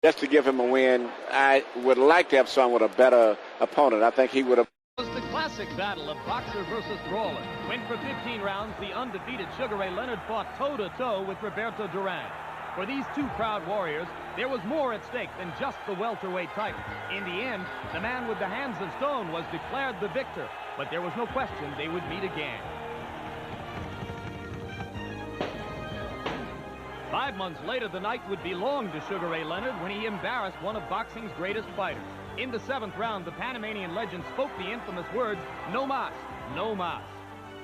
just to give him a win. I would like to have someone with a better opponent. I think he would have. It was the classic battle of boxer versus brawler, when for 15 rounds the undefeated Sugar Ray Leonard fought toe-to-toe with Roberto Duran. For these two proud warriors, there was more at stake than just the welterweight title. In the end, the man with the hands of stone was declared the victor, but there was no question they would meet again. 5 months later, the night would belong to Sugar Ray Leonard when he embarrassed one of boxing's greatest fighters. In the 7th round, the Panamanian legend spoke the infamous words, "No mas, no mas."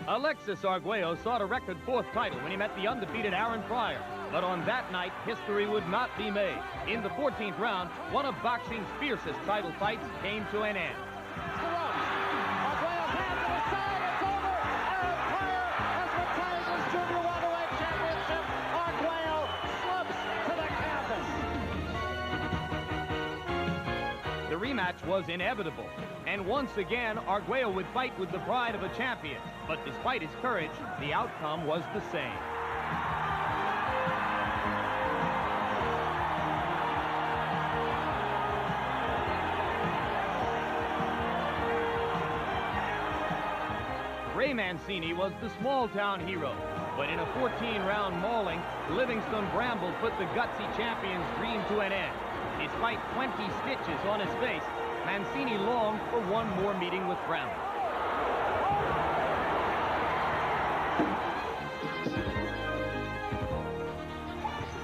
Alexis Arguello sought a record 4th title when he met the undefeated Aaron Pryor. But on that night, history would not be made. In the 14th round, one of boxing's fiercest title fights came to an end. Arguello's hands to the side, it's over! Aaron Pryor has retained his junior welterweight championship. Arguello slips to the canvas. The rematch was inevitable, and once again, Arguello would fight with the pride of a champion. But despite his courage, the outcome was the same. Ray Mancini was the small-town hero, but in a 14-round mauling, Livingstone Bramble put the gutsy champion's dream to an end. Despite 20 stitches on his face, Mancini longed for one more meeting with Bramble.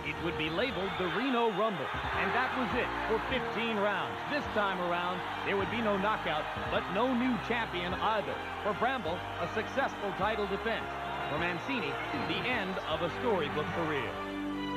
It would be labeled the Reno Rumble, and that was it for 15 rounds. This time around, there would be no knockout, but no new champion either. For Bramble, a successful title defense. For Mancini, the end of a storybook career.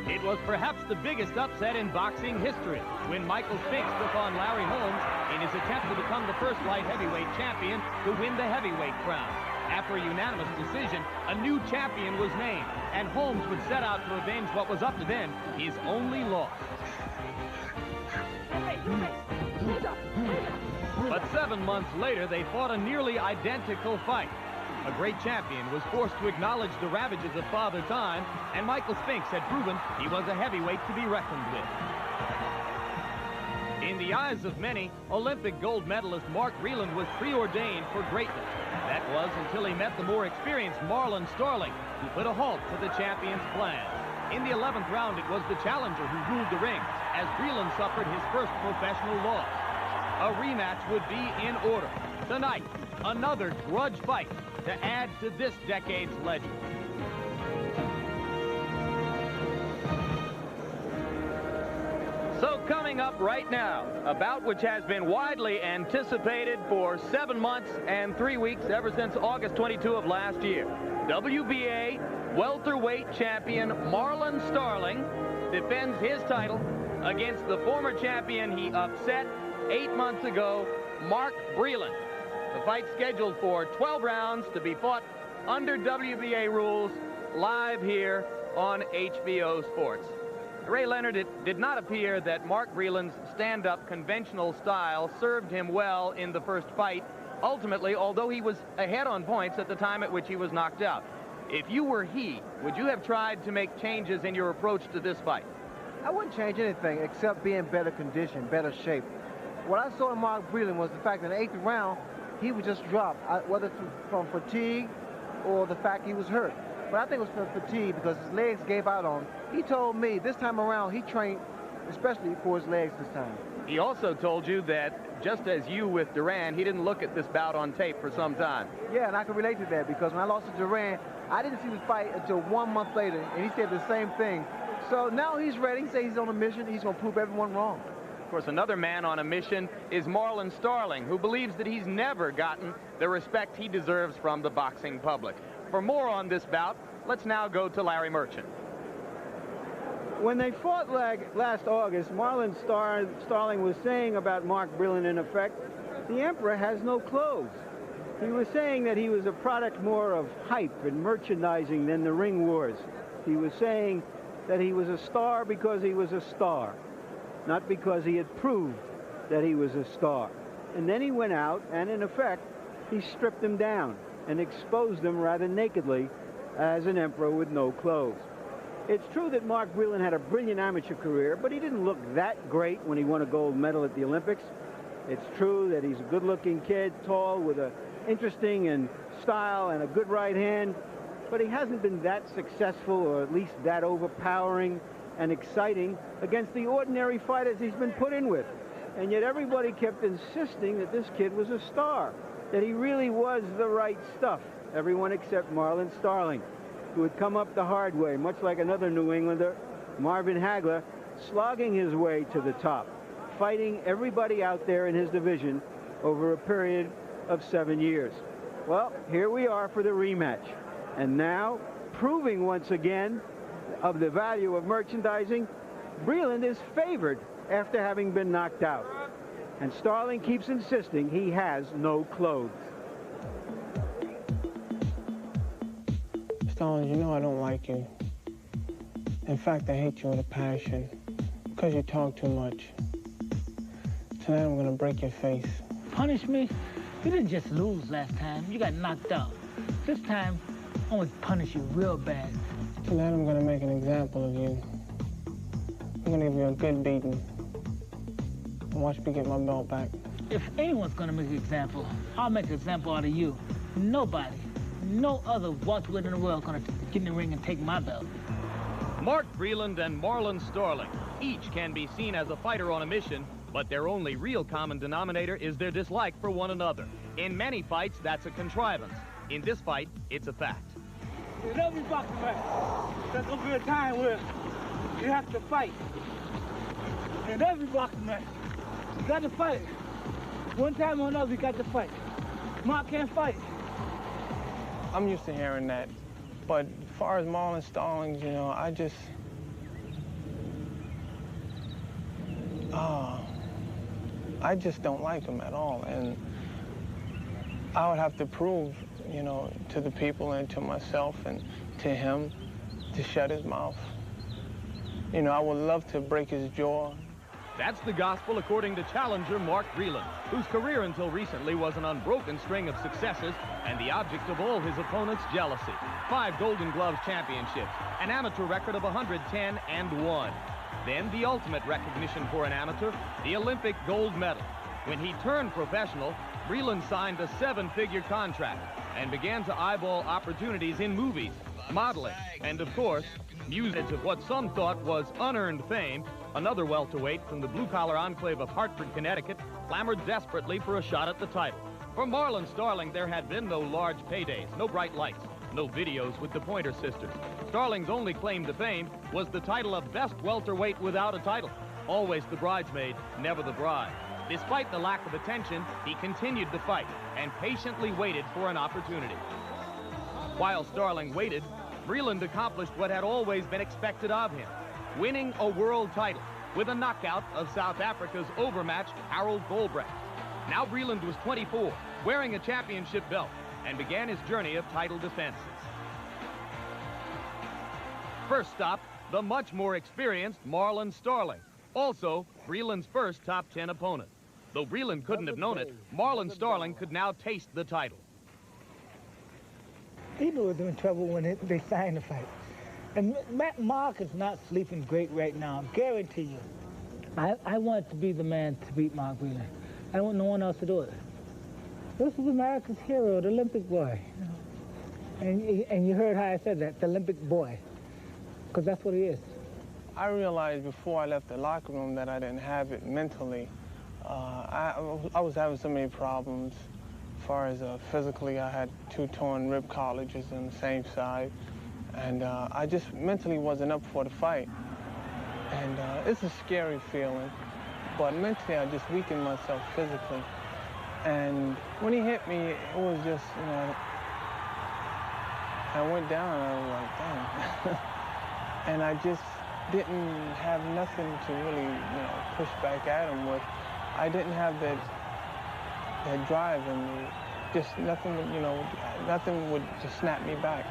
It was perhaps the biggest upset in boxing history when Michael Spinks took on Larry Holmes in his attempt to become the first light heavyweight champion to win the heavyweight crown. After a unanimous decision, a new champion was named, and Holmes would set out to avenge what was up to then his only loss. But 7 months later, they fought a nearly identical fight. A great champion was forced to acknowledge the ravages of Father Time, and Michael Spinks had proven he was a heavyweight to be reckoned with. In the eyes of many, Olympic gold medalist Mark Breland was preordained for greatness. That was until he met the more experienced Marlon Starling, who put a halt to the champion's plans. In the 11th round, it was the challenger who ruled the ring, as Breland suffered his first professional loss. A rematch would be in order. Tonight, another grudge fight to add to this decade's legend. So coming up right now, a bout which has been widely anticipated for 7 months and 3 weeks, ever since August 22 of last year. WBA welterweight champion Marlon Starling defends his title against the former champion he upset 8 months ago, Mark Breland. The fight scheduled for 12 rounds to be fought under WBA rules, live here on HBO Sports. Ray Leonard, it did not appear that Mark Breland's stand-up conventional style served him well in the first fight. Ultimately, although he was ahead on points at the time at which he was knocked out. If you were he, would you have tried to make changes in your approach to this fight? I wouldn't change anything except be in better condition, better shape. What I saw in Mark Breland was the fact that in the 8th round, he would just drop, whether from fatigue or the fact he was hurt. But I think it was from fatigue because his legs gave out on him. He told me this time around he trained especially for his legs this time. He also told you that just as you with Duran, he didn't look at this bout on tape for some time. Yeah, and I can relate to that because when I lost to Duran, I didn't see the fight until 1 month later, and he said the same thing. So now he's ready. He says he's on a mission. He's going to prove everyone wrong. Of course, another man on a mission is Marlon Starling, who believes that he's never gotten the respect he deserves from the boxing public. For more on this bout, let's now go to Larry Merchant. When they fought last August, Marlon Starling was saying about Mark Breland, in effect, the Emperor has no clothes. He was saying that he was a product more of hype and merchandising than the ring wars. He was saying that he was a star because he was a star, not because he had proved that he was a star. And then he went out and, in effect, he stripped him down and exposed him rather nakedly as an emperor with no clothes. It's true that Mark Breland had a brilliant amateur career, but he didn't look that great when he won a gold medal at the Olympics. It's true that he's a good-looking kid, tall, with an interesting and style and a good right hand, but he hasn't been that successful, or at least that overpowering and exciting against the ordinary fighters he's been put in with. And yet everybody kept insisting that this kid was a star, that he really was the right stuff. Everyone except Marlon Starling, who had come up the hard way, much like another New Englander, Marvin Hagler, slogging his way to the top, fighting everybody out there in his division over a period of 7 years. Well, here we are for the rematch. And now, proving once again of the value of merchandising, Breland is favored after having been knocked out. And Starling keeps insisting he has no clothes. Starling, you know I don't like you. In fact, I hate you with a passion because you talk too much. Tonight I'm gonna break your face. Punish me? You didn't just lose last time. You got knocked out. This time, I'm gonna punish you real bad. Tonight I'm gonna make an example of you. I'm gonna give you a good beating. And watch me get my belt back. If anyone's gonna make an example, I'll make an example out of you. Nobody, no other welterweight in the world gonna get in the ring and take my belt. Mark Breland and Marlon Starling. Each can be seen as a fighter on a mission, but their only real common denominator is their dislike for one another. In many fights, that's a contrivance. In this fight, it's a fact. In every boxing match, there's gonna be a time where you have to fight. In every boxing match, you got to fight. One time or another, you got to fight. Mark can't fight. I'm used to hearing that. But as far as Marlon Starling, you know, I just don't like him at all. And I would have to prove, you know, to the people and to myself and to him to shut his mouth. You know, I would love to break his jaw. That's the gospel according to challenger Mark Breland, whose career until recently was an unbroken string of successes and the object of all his opponents' jealousy. 5 Golden Gloves championships, an amateur record of 110-1. Then the ultimate recognition for an amateur, the Olympic gold medal. When he turned professional, Breland signed a 7-figure contract and began to eyeball opportunities in movies, modeling, and of course, music of what some thought was unearned fame. Another welterweight from the blue-collar enclave of Hartford, Connecticut, clamored desperately for a shot at the title. For Marlon Starling, there had been no large paydays, no bright lights, no videos with the Pointer Sisters. Starling's only claim to fame was the title of best welterweight without a title. Always the bridesmaid, never the bride. Despite the lack of attention, he continued to fight and patiently waited for an opportunity. While Starling waited, Breland accomplished what had always been expected of him, winning a world title with a knockout of South Africa's overmatched Harold Goldbrecht. Now Breland was 24, wearing a championship belt, and began his journey of title defenses. First stop, the much more experienced Marlon Starling, also Breland's first top 10 opponent. Though Breland couldn't have known it, Marlon Starling could now taste the title. He knew he was in trouble when they signed the fight. And Mark is not sleeping great right now, I guarantee you. I wanted to be the man to beat Mark Breland. I don't want no one else to do it. This is America's hero, the Olympic boy. You know? And you heard how I said that, the Olympic boy, because that's what he is. I realized before I left the locker room that I didn't have it mentally. I was having so many problems. As far as physically, I had 2 torn rib cartilages on the same side. And I just mentally wasn't up for the fight. And it's a scary feeling. But mentally, I just weakened myself physically. And when he hit me, it was just, you know, I went down and I was like, damn. And I just didn't have nothing to really, you know, push back at him with. I didn't have that drive in me. Just nothing, you know, nothing would just snap me back.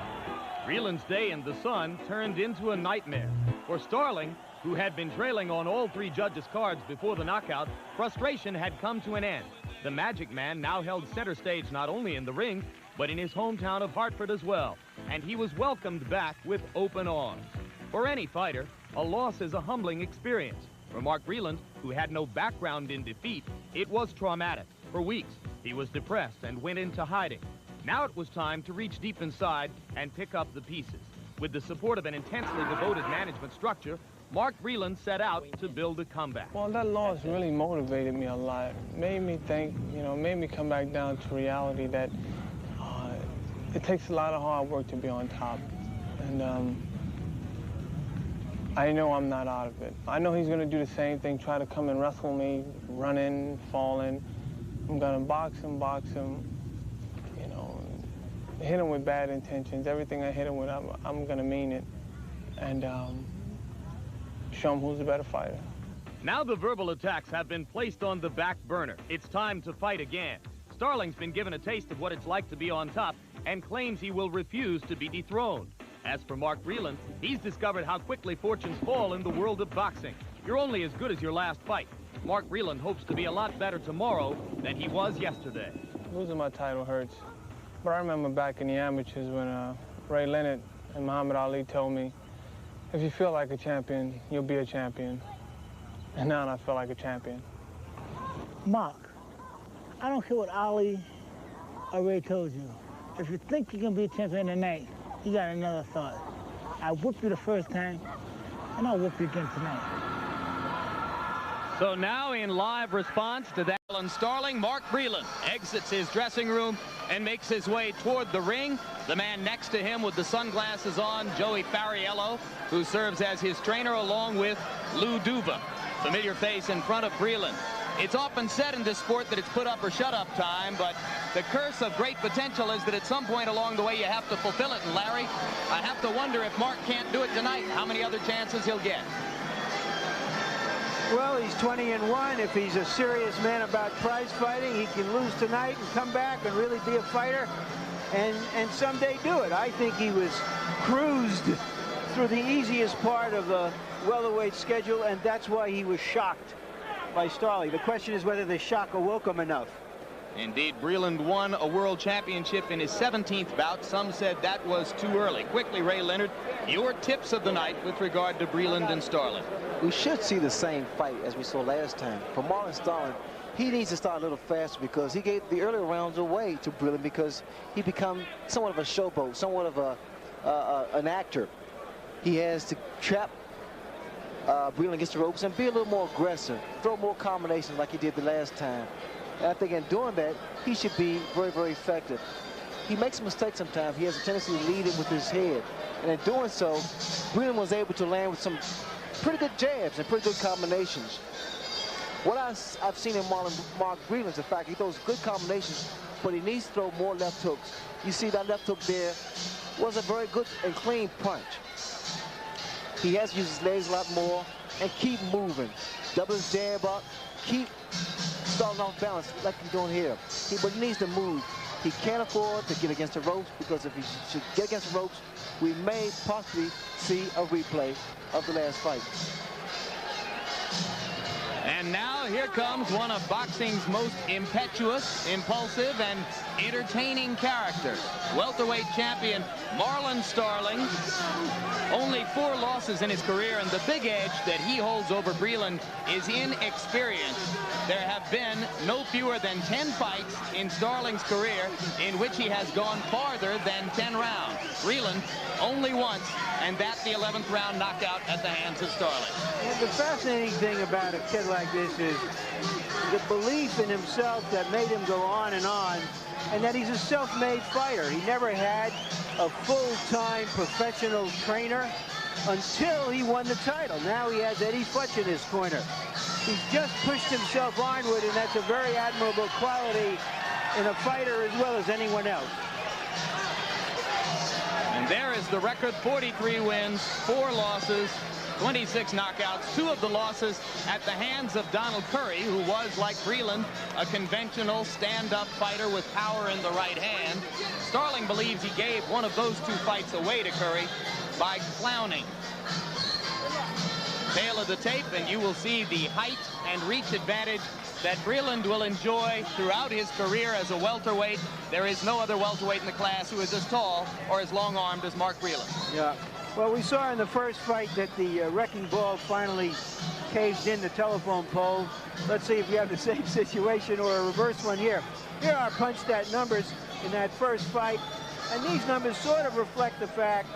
Breland's day in the sun turned into a nightmare. For Starling, who had been trailing on all 3 judges' cards before the knockout, frustration had come to an end. The Magic Man now held center stage not only in the ring, but in his hometown of Hartford as well. And he was welcomed back with open arms. For any fighter, a loss is a humbling experience. For Mark Breland, who had no background in defeat, it was traumatic. For weeks, he was depressed and went into hiding. Now it was time to reach deep inside and pick up the pieces. With the support of an intensely devoted management structure, Mark Breland set out to build a comeback. Well, that loss really motivated me a lot. Made me think, made me come back down to reality that it takes a lot of hard work to be on top. And I know I'm not out of it. I know he's going to do the same thing, try to come and wrestle me, running, falling. I'm going to box him, hit him with bad intentions. Everything I hit him with, I'm going to mean it. And show him who's the better fighter. Now the verbal attacks have been placed on the back burner. It's time to fight again. Starling's been given a taste of what it's like to be on top and claims he will refuse to be dethroned. As for Mark Breland, he's discovered how quickly fortunes fall in the world of boxing. You're only as good as your last fight. Mark Breland hopes to be a lot better tomorrow than he was yesterday. Losing my title hurts, but I remember back in the amateurs when Ray Leonard and Muhammad Ali told me, if you feel like a champion, you'll be a champion. And now I feel like a champion. Mark, I don't care what Ali or Ray told you. If you think you can be a champion tonight, you got another thought. I whooped you the first time, and I'll whoop you again tonight. So now in live response to that, Starling, Mark Breland exits his dressing room and makes his way toward the ring. The man next to him with the sunglasses on, Joey Fariello, who serves as his trainer, along with Lou Duva. Familiar face in front of Breland. It's often said in this sport that it's put up or shut up time, but the curse of great potential is that at some point along the way you have to fulfill it. And Larry, I have to wonder if Mark can't do it tonight, how many other chances he'll get. Well, he's 20-1. If he's a serious man about prize fighting, he can lose tonight and come back and really be a fighter and someday do it. I think he was cruised through the easiest part of the welterweight schedule, and that's why he was shocked by Starling. The question is whether the shock awoke him enough. Indeed, Breland won a world championship in his 17th bout. Some said that was too early. Quickly, Ray Leonard, your tips of the night with regard to Breland and Starling. We should see the same fight as we saw last time. For Marlon Starling, he needs to start a little faster because he gave the earlier rounds away to Breland because he become somewhat of a showboat, somewhat of an actor. He has to trap Breland against the ropes and be a little more aggressive, throw more combinations like he did the last time. And I think in doing that, he should be very, very effective. He makes mistakes sometimes. He has a tendency to lead it with his head. And in doing so, Breland was able to land with some pretty good jabs and pretty good combinations. What I've seen in Mark Breland is the fact he throws good combinations, but he needs to throw more left hooks. You see that left hook there was a very good and clean punch. He has to use his legs a lot more and keep moving. Double his jab up, keep starting off balance like he's doing here. But he needs to move. He can't afford to get against the ropes because if he should get against the ropes, we may possibly see a replay of the last fight. And now here comes one of boxing's most impetuous, impulsive, and entertaining characters. Welterweight champion Marlon Starling. Only 4 losses in his career, and the big edge that he holds over Breland is inexperience. There have been no fewer than 10 fights in Starling's career in which he has gone farther than 10 rounds. Breland only once, and that the 11th round knockout at the hands of Starling. And the fascinating thing about a kid like this is the belief in himself that made him go on, and that he's a self-made fighter. He never had a full-time professional trainer until he won the title. Now he has Eddie Futch in his corner. He's just pushed himself onward, and that's a very admirable quality in a fighter as well as anyone else. And there is the record: 43 wins, 4 losses, 26 knockouts. 2 of the losses at the hands of Donald Curry, who was, like Breland, a conventional stand-up fighter with power in the right hand. Starling believes he gave one of those 2 fights away to Curry by clowning. Tail of the tape, and you will see the height and reach advantage that Breland will enjoy throughout his career as a welterweight. There is no other welterweight in the class who is as tall or as long-armed as Mark Breland. Yeah, Well, we saw in the first fight that the wrecking ball finally caved in the telephone pole. Let's see if we have the same situation or a reverse one here. Here are punch stat numbers in that first fight, and these numbers sort of reflect the fact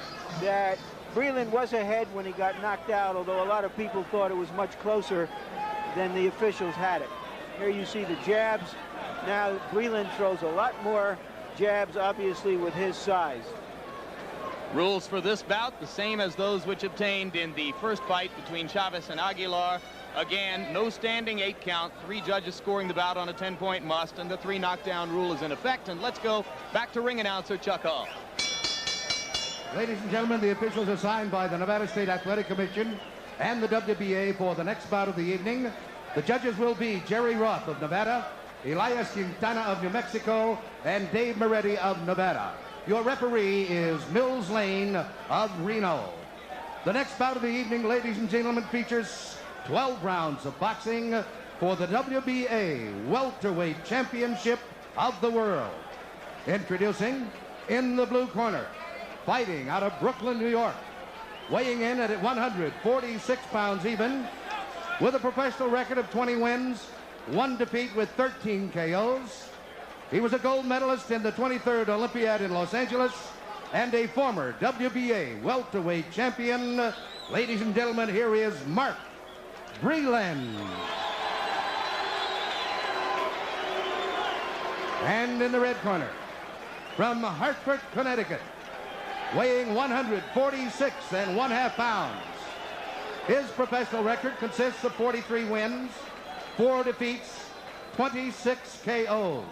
that Breland was ahead when he got knocked out, although a lot of people thought it was much closer than the officials had it. Here you see the jabs. Now Breland throws a lot more jabs, obviously, with his size. Rules for this bout, the same as those which obtained in the first fight between Chavez and Aguilar. Again, no standing 8 count, 3 judges scoring the bout on a 10-point must, and the 3 knockdown rule is in effect. And let's go back to ring announcer Chuck Hall. Ladies and gentlemen, the officials assigned by the Nevada State Athletic Commission and the WBA for the next bout of the evening. The judges will be Jerry Roth of Nevada, Elias Quintana of New Mexico, and Dave Moretti of Nevada. Your referee is Mills Lane of Reno. The next bout of the evening, ladies and gentlemen, features 12 rounds of boxing for the WBA Welterweight Championship of the World. Introducing, in the blue corner, fighting out of Brooklyn, New York, weighing in at 146 pounds even, with a professional record of 20 wins, 1 defeat with 13 KOs. He was a gold medalist in the 23rd Olympiad in Los Angeles and a former WBA welterweight champion. Ladies and gentlemen, here is Mark Breland. And in the red corner, from Hartford, Connecticut, weighing 146 1/2 pounds. His professional record consists of 43 wins, 4 defeats, 26 KOs.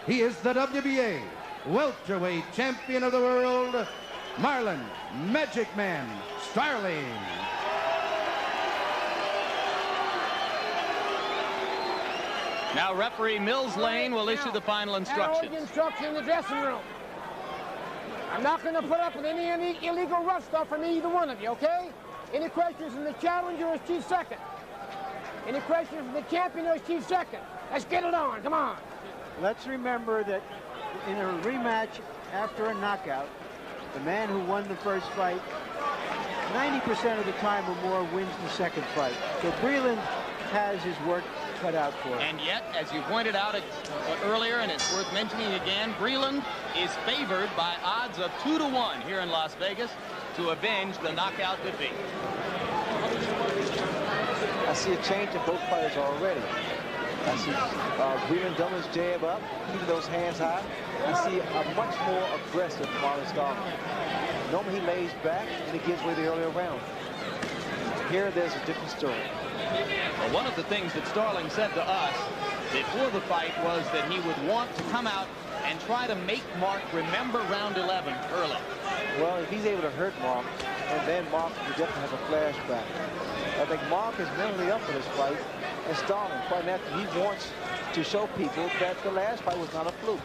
He is the WBA welterweight champion of the world, Marlon Magic Man Starling. Now referee Mills Lane will issue the final instructions. Instruction in the dressing room. I'm not going to put up with any illegal rough stuff from either one of you, okay? Any questions from the challenger is chief second. Any questions from the champion is chief second. Let's get it on, come on. Let's remember that in a rematch after a knockout, the man who won the first fight, 90% of the time or more wins the second fight. So Breland has his work cut out for him. And yet, as you pointed out earlier, and it's worth mentioning again, Breland is favored by odds of 2-1 here in Las Vegas to avenge the knockout defeat. I see a change in both fighters already. I see Breland double his jab up, keeping those hands high. I see a much more aggressive Marlon Starling. Normally he lays back and he gives way the earlier round. Here there's a different story. Well, one of the things that Starling said to us before the fight was that he would want to come out and try to make Mark remember round 11 early. Well, if he's able to hurt Mark, and then Mark will definitely have a flashback. I think Mark is mentally up for this fight, and Starling, quite naturally, he wants to show people that the last fight was not a fluke.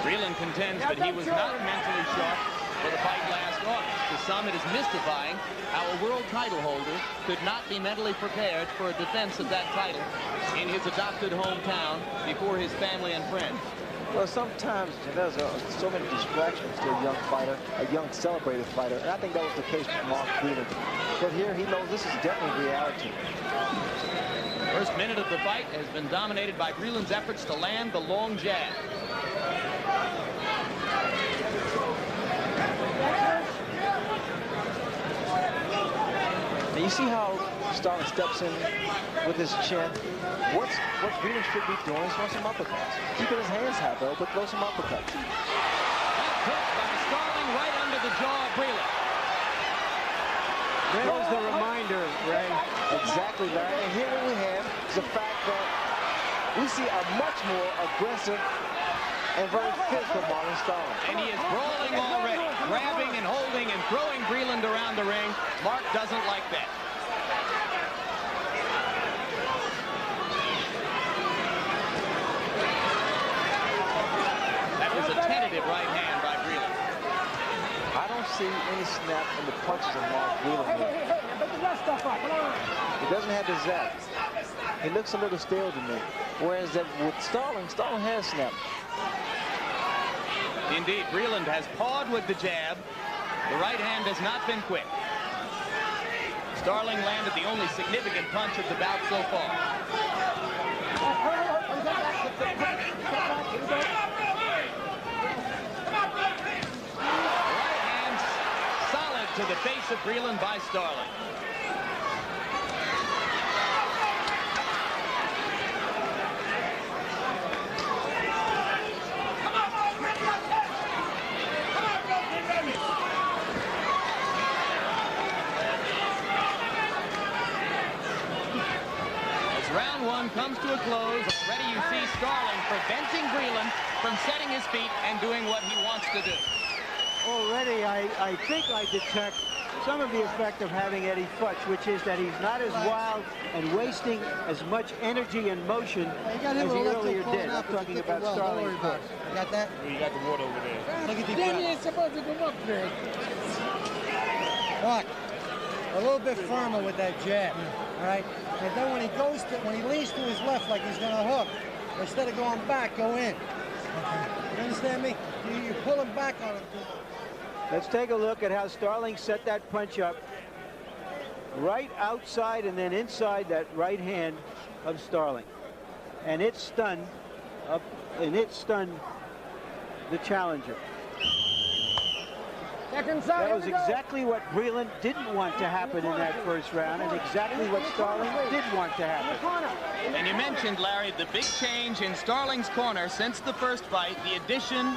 Breland contends that he was not mentally sharp for the fight last August. To some, it is mystifying how a world title holder could not be mentally prepared for a defense of that title in his adopted hometown before his family and friends. Well, sometimes there's so many distractions to a young fighter, a young celebrated fighter, and I think that was the case with Mark Breland. But here he knows this is definitely reality. First minute of the fight has been dominated by Breland's efforts to land the long jab. And you see how Starling steps in with his chin. What Breland should be doing is throw some uppercuts. Keeping his hands high, though, but throw some uppercuts. That hook by Starling right under the jaw of Breland. There's the reminder, Ray. Exactly, Larry. And here what we have is the fact that we see a much more aggressive and very physical Marlon Starling. And he is brawling already, grabbing and holding and throwing Breland around the ring. Mark doesn't like that. That was a tentative right hand by Breland. I don't see any snap in the punches of Mark Breland here. He doesn't have the zap. He looks a little stale to me. Whereas that with Starling has snap. Indeed, Breland has pawed with the jab. The right hand has not been quick. Starling landed the only significant punch of the bout so far. Right hand solid to the face of Breland by Starling. Round one comes to a close. Already you see Starling preventing Breland from setting his feet and doing what he wants to do. Already I think I detect some of the effect of having Eddie Futch, which is that he's not as wild and wasting as much energy and motion as he earlier did. I'm talking about Starling. You got that? You got the water over there. Look at the Then you ain't supposed to go up there. Look, a little bit firmer with that jab, all right? And then when he leans to his left like he's gonna hook, instead of going back, go in. You understand me? You're pulling back on him. Let's take a look at how Starling set that punch up. Right outside and then inside that right hand of Starling. And it stunned the challenger. That was exactly what Breland didn't want to happen in that first round, and exactly what Starling did want to happen. And you mentioned, Larry, the big change in Starling's corner since the first fight, the addition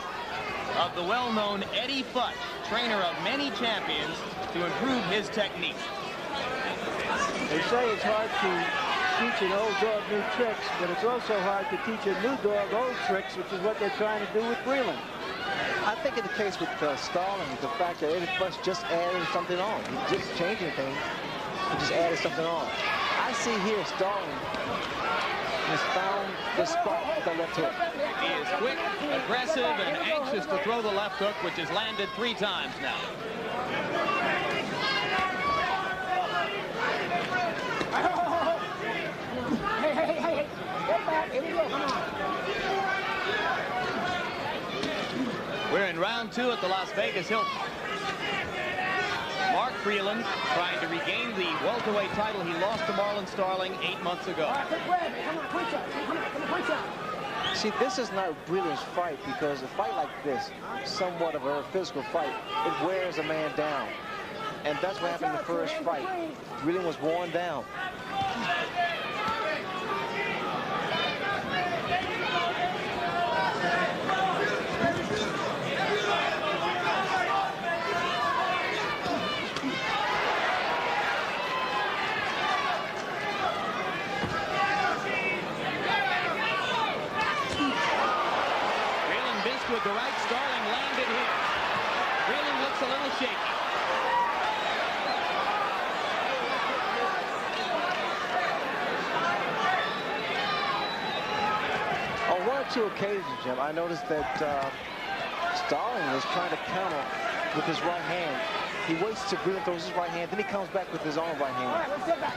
of the well-known Eddie Futch, trainer of many champions, to improve his technique. They say it's hard to teach an old dog new tricks, but it's also hard to teach a new dog old tricks, which is what they're trying to do with Breland. I think in the case with Starling, the fact that Eddie Futch just added something on. He just changed anything. He just added something on. I see here Starling has found the spot with the left hook. He is quick, aggressive, and anxious to throw the left hook, which has landed 3 times now. Hey. Get back. Here we go. Come on. We're in round 2 at the Las Vegas Hilton. Mark Breland trying to regain the welterweight title he lost to Marlon Starling 8 months ago. Come on, punch out. Come on, punch out. See, this is not Breland's fight, because a fight like this, somewhat of a physical fight, it wears a man down. And that's what happened in the first fight. Breland was worn down. With the right, Starling landed here. Breland looks a little shaky. On 1 or 2 occasions, Jim, I noticed that Starling was trying to counter with his right hand. He waits till Breland throws his right hand, then he comes back with his own right hand. All right, let's get back.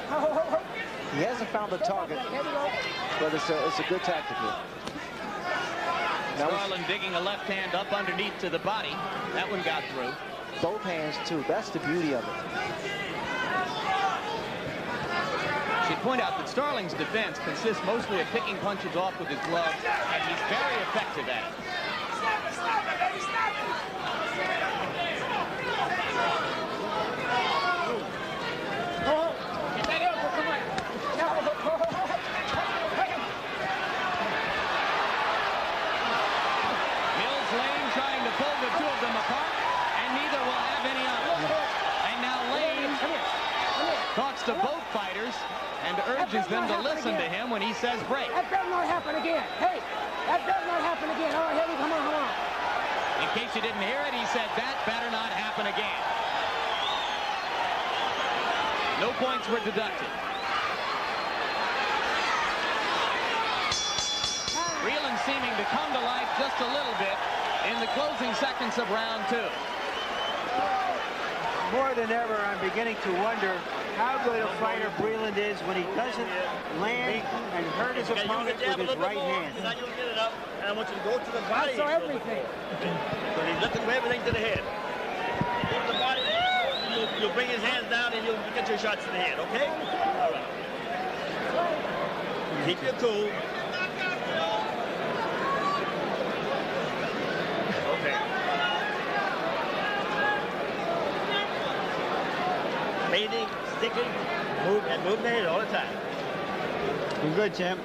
He hasn't found the target, but it's a good tactic here. Starling digging a left hand up underneath to the body. That one got through. Both hands, too. That's the beauty of it. Should point out that Starling's defense consists mostly of picking punches off with his glove, and he's very effective at it. Talks to both fighters and urges them to listen to him when he says break. That better not happen again. Hey, that better not happen again. All right, Eddie, come on. In case you didn't hear it, he said that better not happen again. No points were deducted. Breland seeming to come to life just a little bit in the closing seconds of round 2. More than ever, I'm beginning to wonder how good a fighter Breland is when he doesn't land and hurt his opponent with his right hand. Now you'll get it up, and I want you to go to the body. I saw everything. So he's looking for everything to the head. Go to the body, you'll bring his hands down, and you'll get your shots to the head, okay? All right. Keep your cool. Okay. Baiting, sticking, moving the head all the time. You're good, champ.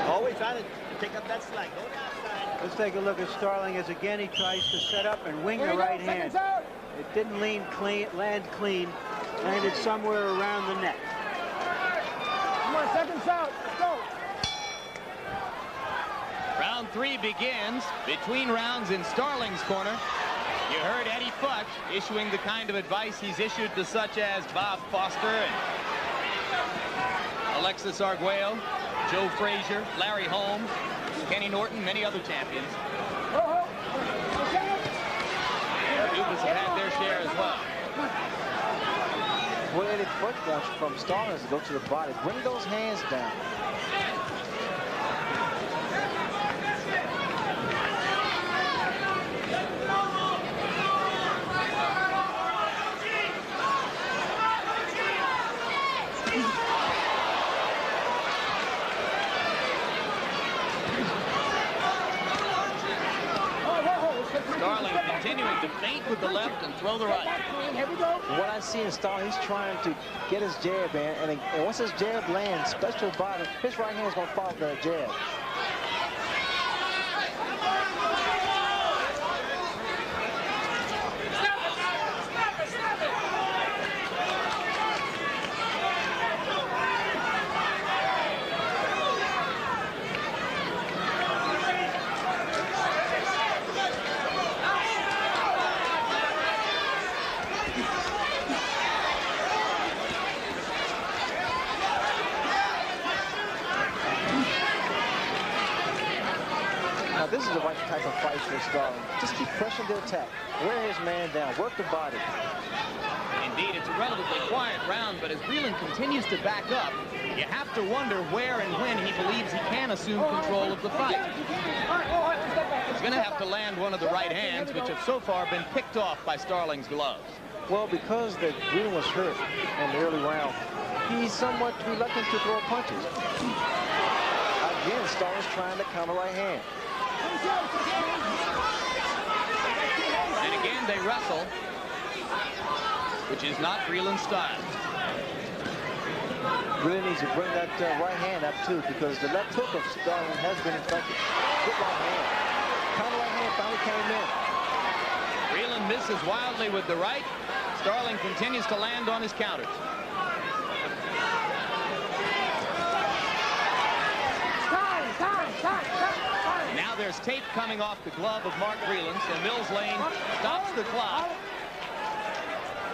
Always trying to take up that slack. Go outside. Let's take a look at Starling as again he tries to set up and wing the right hand. It didn't land clean, landed somewhere around the neck. Come on, seconds out. Let's go. Round 3 begins between rounds in Starling's corner. You heard Eddie Futch issuing the kind of advice he's issued to such as Bob Foster and Alexis Arguello, Joe Frazier, Larry Holmes, Kenny Norton, many other champions. Cubas have had their share as well. What Eddie Futch wants from Starling is to go to the body. Bring those hands down. Starling continuing to feint with the left and throw the right. What I see in Starling, he's trying to get his jab in, and once his jab lands, special body, his right hand is going to follow that jab. This is the right type of fight for Starling. Just keep pressing the attack. Wear his man down. Work the body. Indeed, it's a relatively quiet round, but as Breland continues to back up, you have to wonder where and when he believes he can assume control of the fight. He's going to have to land one of the right hands, which have so far been picked off by Starling's gloves. Well, because Breland was hurt in the early round, he's somewhat reluctant to throw punches. Again, Starling's trying to counter right hand. And again, they wrestle, which is not Breland's style. Really needs to bring that right hand up, too, because the left hook of Starling has been effective. Good right hand. Counter right hand finally came in. Breland misses wildly with the right. Starling continues to land on his counters. Now there's tape coming off the glove of Mark Breland, so Mills Lane stops the clock.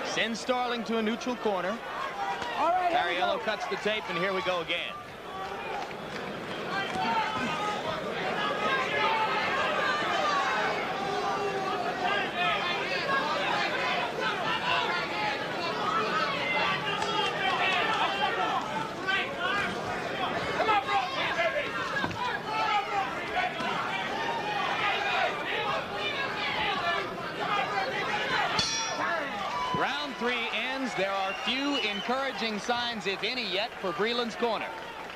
Sends Starling to a neutral corner. Cariello cuts the tape, and here we go again. Round 3 ends. There are few encouraging signs, if any, yet for Breland's corner.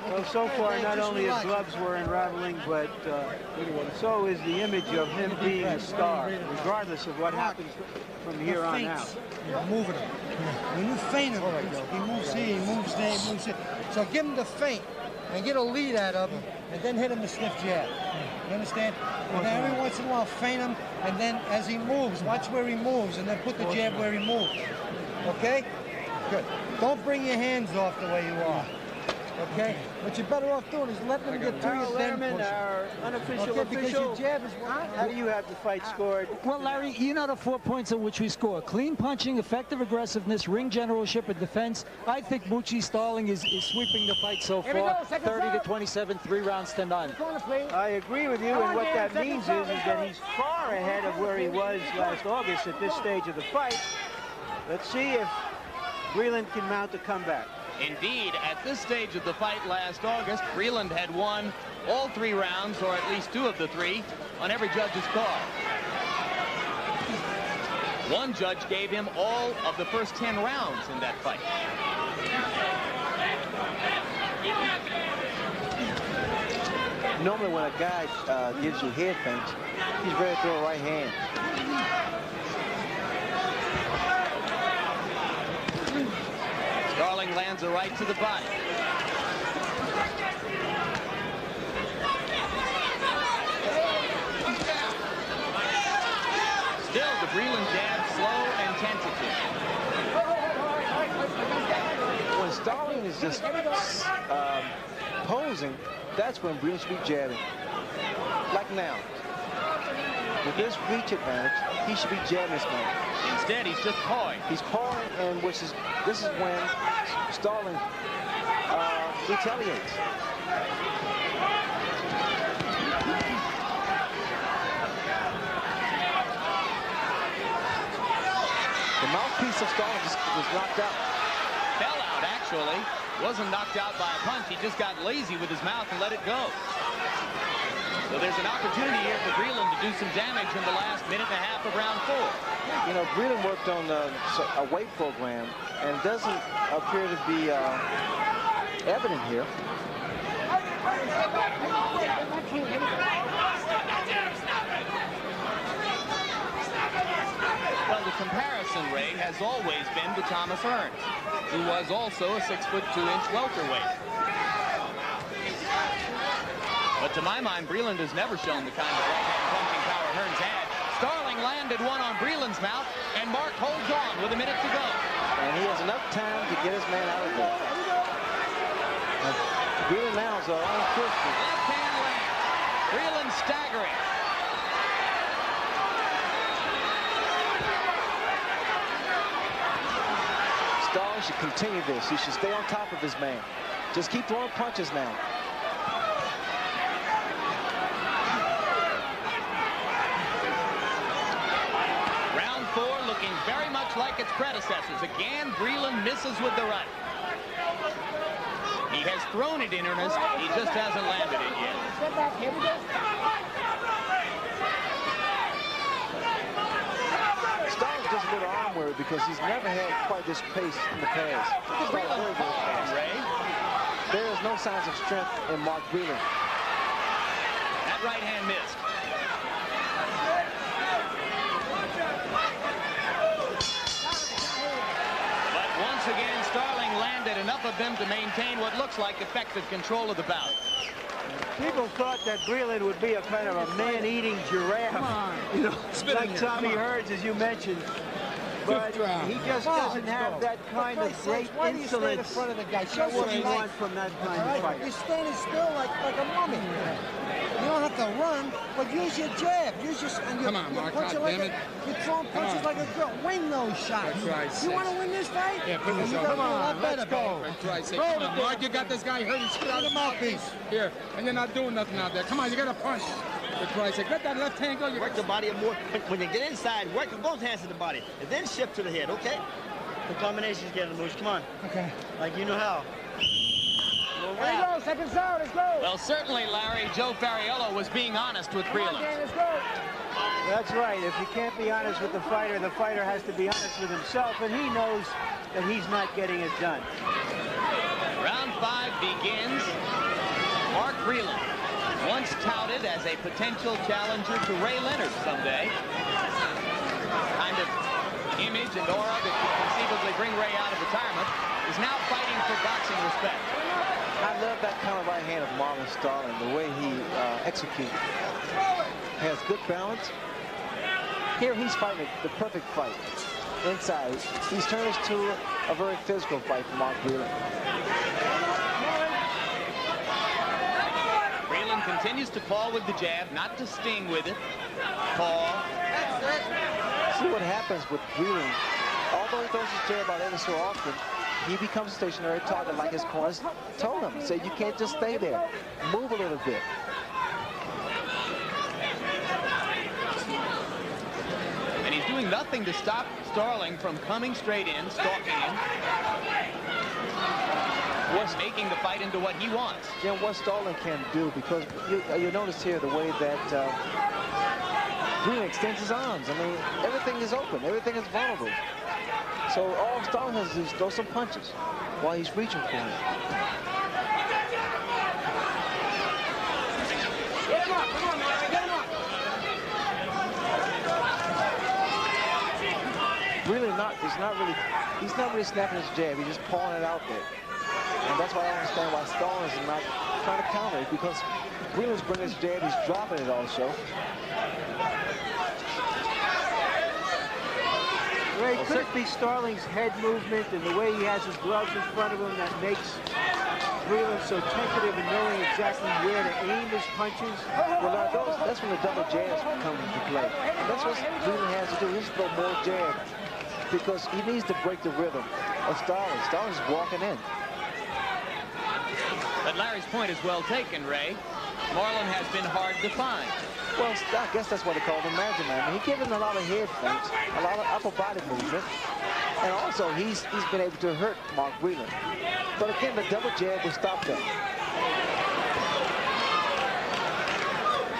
Well, so far, not only his gloves were unraveling, but so is the image of him being a star, regardless of what happens from here on out. You're moving him. When you feint him, he moves here, he moves there, he moves here. So give him the feint and get a lead out of him, and then hit him the stiff jab. You understand? And then every once in a while, feint him, and then as he moves, watch where he moves, and then put the jab where he moves. Okay? Good. Don't bring your hands off the way you are. Okay? What you're better off doing is letting them get to you, then push. Our unofficial Okay, because your jab is... How do you have the fight scored? Well, Larry, you know the 4 points on which we score. Clean punching, effective aggressiveness, ring generalship, and defense. I think Mucci Starling is sweeping the fight so far. 30-27, 3 rounds to none. I agree with you, and what that means is that he's far ahead of where he was last August at this stage of the fight. Let's see if Breland can mount a comeback. Indeed, at this stage of the fight last August, Breland had won all 3 rounds, or at least 2 of the 3, on every judge's call. One judge gave him all of the first 10 rounds in that fight. Normally when a guy gives you head feints, he's ready to throw a right hand. Starling lands a right to the body. Still, the Breland jab slow and tentative. When Starling is just posing, that's when Breland should be jabbing. Like now. With this reach advantage, he should be jabbing this man. Instead, he's just pawing. He's pawing, and this is when Starling retaliates. The mouthpiece of Starling was knocked out. Fell out, actually. Wasn't knocked out by a punch. He just got lazy with his mouth and let it go. So there's an opportunity here for Breland to do some damage in the last minute and a half of round 4. You know, Breland worked on a weight program, and it doesn't appear to be evident here. Well, the comparison, Ray, has always been to Thomas Hearns, who was also a 6'2" welterweight. But to my mind, Breland has never shown the kind of right-hand punching power Hearns had. Starling landed one on Breland's mouth, and Mark holds on with a minute to go. And he has enough time to get his man out of there. Breland now is on Christian. Left hand land. Breland staggering. Starling should continue this. He should stay on top of his man. Just keep throwing punches now. Round 4 looking very much like its predecessors. Again, Breland misses with the right. He has thrown it in earnest. He just hasn't landed it yet. Starling's just a little arm weary because he's never had quite this pace in the past. Breland pause, Ray. There is no signs of strength in Mark Breland. That right hand missed. But once again, Starling landed enough of them to maintain what looks like effective control of the bout. People thought that Breland would be a kind of a man-eating giraffe. You know, like Tommy Hearns, as you mentioned. But he just doesn't have that kind of great insolence. In front of the guy. That's what you want from that kind of fighter. You're standing still like a mummy. You don't have to run, but use your jab. Use your. Come on, Mark. God damn it. You're throwing punches like a girl. Win those shots. You want to win this fight? Yeah, put this over. Come on, let's go. Come on, Mark. You got this guy hurt. He's spit out the mouthpiece. Here, and you're not doing nothing out there. Come on, you got to punch. For Christ's sake, let that left hand go. You work the body more. When you get inside, work both hands to the body, and then shift to the head. Okay? The combinations get the moves. Come on. Okay. Like you know how. There you go, seconds out, let's go. Well, certainly, Larry, Joe Fariello was being honest with Breland. Let's go. That's right. If you can't be honest with the fighter has to be honest with himself, and he knows that he's not getting it done. Round 5 begins. Mark Breland, once touted as a potential challenger to Ray Leonard someday. Kind of image and aura that could conceivably bring Ray out of retirement, is now fighting for boxing respect. I love that kind of right hand of Marlon Starling, the way he executes. Has good balance. Here he's fighting the perfect fight. Inside, he's turned this to a very physical fight for Mark Breland. Breland continues to paw with the jab, not to sting with it. Paw. See what happens with Breland. Although he throws his jab out every so often, he becomes a stationary target like his corners told him. Say you can't just stay there. Move a little bit. And he's doing nothing to stop Starling from coming straight in, stalking him. What's making the fight into what he wants. Jim, what Starling can do, because you notice here the way that Breland extends his arms. I mean, everything is open. Everything is vulnerable. So all Starling has to do is throw some punches while he's reaching for him. Get him up. Come on, Marlon. Get him up. Breland he's not really snapping his jab. He's just pawing it out there. And that's why I don't understand why Starling is not trying to counter it, because Breland's bringing his jab, he's dropping it also. Ray, could it be Starling's head movement and the way he has his gloves in front of him that makes Breland so tentative in knowing exactly where to aim his punches? Well, that's when the double jabs come into play. And that's what Breland has to do. He needs to throw more jab, because he needs to break the rhythm of Starling. Starling's walking in. But Larry's point is well taken, Ray. Marlon has been hard to find. Well, I guess that's what they call the magic man. I mean, he gives him a lot of head feints, a lot of upper body movement, and also he's been able to hurt Mark Breland. But again, the double jab will stop that.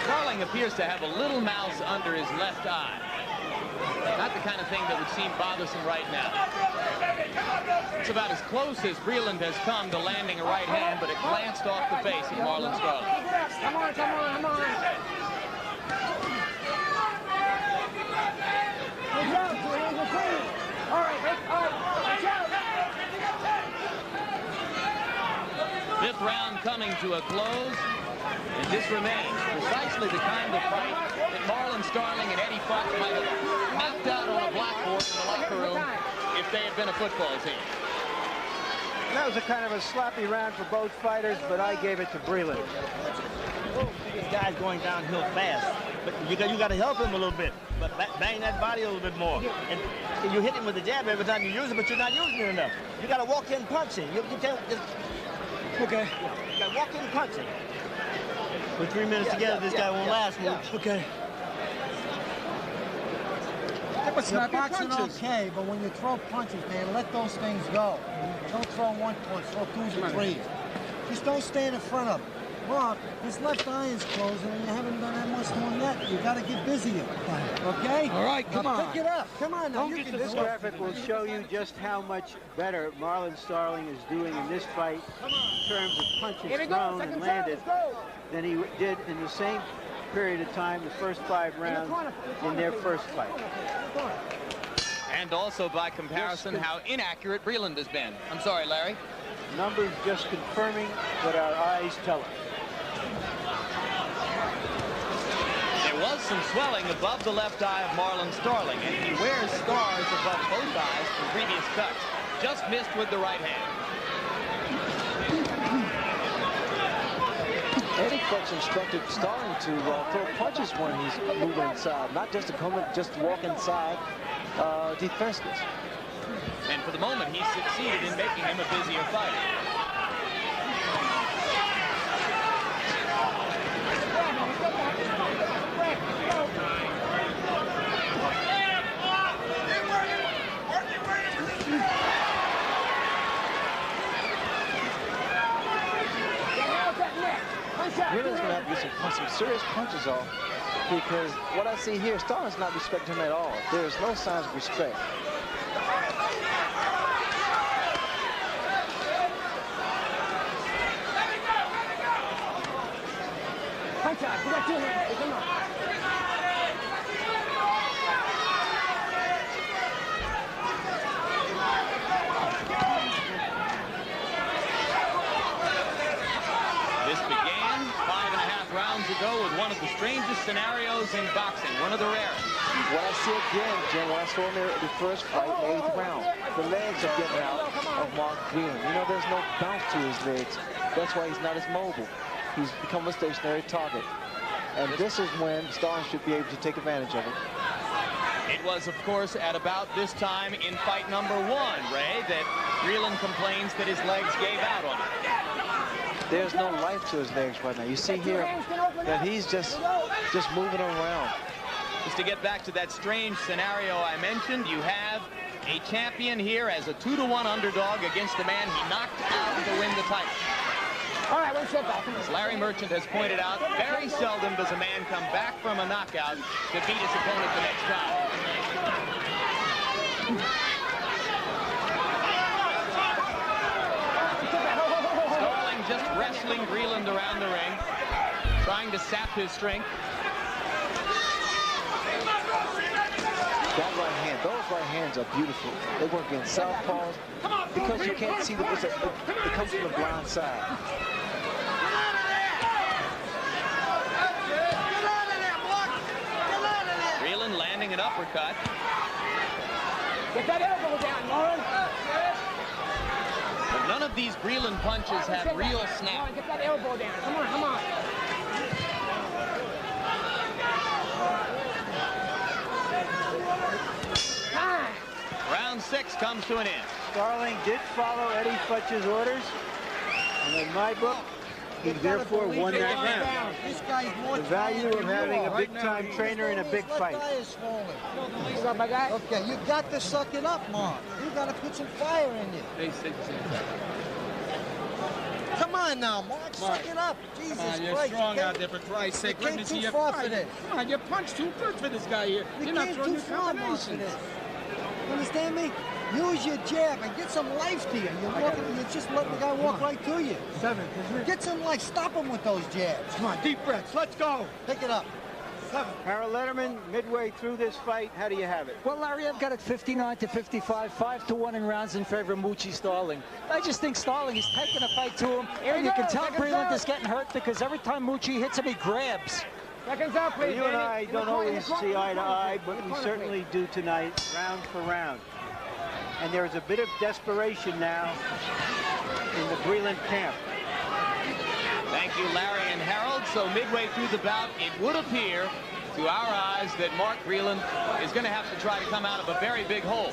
Starling appears to have a little mouse under his left eye. Not the kind of thing that would seem bothersome right now. It's about as close as Breland has come to landing a right hand, but it glanced off the face of Marlon Starling. Come on, come on, come on. Good job, Breland. You're clean. All right, watch out. Fifth round coming to a close, and this remains precisely the kind of fight that Marlon Starling and Eddie Fox might have knocked out on a blackboard in the locker room if they had been a football team. That was a kind of a sloppy round for both fighters, but I gave it to Breland. This guy's going downhill fast, but you got to help him a little bit, but bang that body a little bit more. And you hit him with the jab every time you use it, but you're not using it enough. You got to walk in punching. You can't just... Okay. You got to walk in punching. For 3 minutes together, this guy won't last. Okay. You're boxing okay, but when you throw punches, man, let those things go. Don't throw one punch, throw twos or threes. Just don't stand in front of him. Mark, his left eye is closing, and you haven't done that much more yet. You got to get busy, okay? All right, come on. Pick it up. Come on now. You can This graphic will show you just how much better Marlon Starling is doing in this fight in terms of punches thrown and landed than he did in the same period of time, the first 5 rounds in their first fight. And also, by comparison, how inaccurate Breland has been. I'm sorry, Larry. Numbers just confirming what our eyes tell us. There was some swelling above the left eye of Marlon Starling, and he wears scars above both eyes from previous cuts. Just missed with the right hand. Eddie Fox instructed Starling to throw punches when he's moving inside, not just to come in, just to walk inside defenseless. And for the moment, he's succeeded in making him a busier fighter. Breland's going to have to get some serious punches off, because what I see here, Starling's not respecting him at all. There's no signs of respect. Punch out. You got 2 hands. Come on. This began 5.5 rounds ago with one of the strangest scenarios in boxing, one of the rarest. What I see again, Jim, what I saw in the first fight, the 8th round, the legs are getting out of Mark Breland. You know, there's no bounce to his legs. That's why he's not as mobile. He's become a stationary target. And this is when Starling should be able to take advantage of it. It was, of course, at about this time in fight number 1, Ray, that Breland complains that his legs gave out on him. There's no life to his legs right now. You see here that he's just moving around. Just to get back to that strange scenario I mentioned, you have a champion here as a 2-to-1 underdog against the man he knocked out to win the title. All right, one step back. As Larry Merchant has pointed out, very seldom does a man come back from a knockout to beat his opponent the next time. Starling just wrestling Breland around the ring, trying to sap his strength. That right hand, those right hands are beautiful. They work in southpaws because you can't see the it comes from the blind side. Breland landing an uppercut. Get that elbow down, Marlon. But none of these Breland punches have real snap. Get that elbow down. Come on, come on. Round 6 comes to an end. Starling did follow Eddie Futch's orders, and in my book, he therefore won that round. This guy's more The value of having a big-time trainer in a big fight. Okay, you got to suck it up, Mark. You got to put some fire in you. Come on now, Mark, suck it up. Jesus Christ. You're strong out there, for Christ's sake. You came too far for this. Come on, you punched too good for this guy here. You You're not came throwing too your far, Mark, for this. You understand me? Use your jab and get some life to you. You're just letting the guy walk right through you. 7. Get some life. Stop him with those jabs. Come on, deep breaths. Let's go. Pick it up. 7. Harold Letterman, midway through this fight, how do you have it? Well, Larry, I've got it 59-55, 5-1 in rounds in favor of Moochie Starling. I just think Starling is taking a fight to him, and you can tell Breland is getting hurt because every time Moochie hits him, he grabs. Seconds up, please. You and I don't always see eye to eye, but we certainly do tonight, round for round. And there is a bit of desperation now in the Breland camp. Thank you, Larry and Harold. So midway through the bout, it would appear to our eyes that Mark Breland is going to have to try to come out of a very big hole.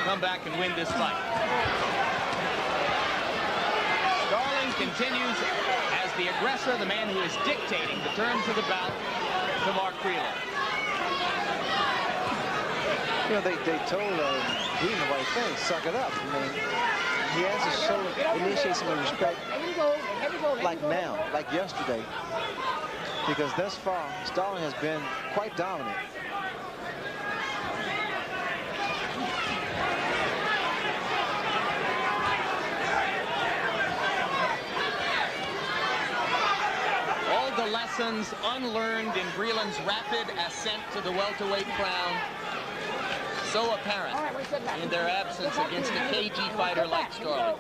Come back and win this fight. Starling continues as the aggressor, the man who is dictating the terms of the bout to Mark Breland. You know, they told Breland the right thing, suck it up. I mean, he has to show, initiate some respect like now, like yesterday, because thus far, Starling has been quite dominant. All the lessons unlearned in Breland's rapid ascent to the welterweight crown, so apparent in their absence against a cagey fighter like Starling.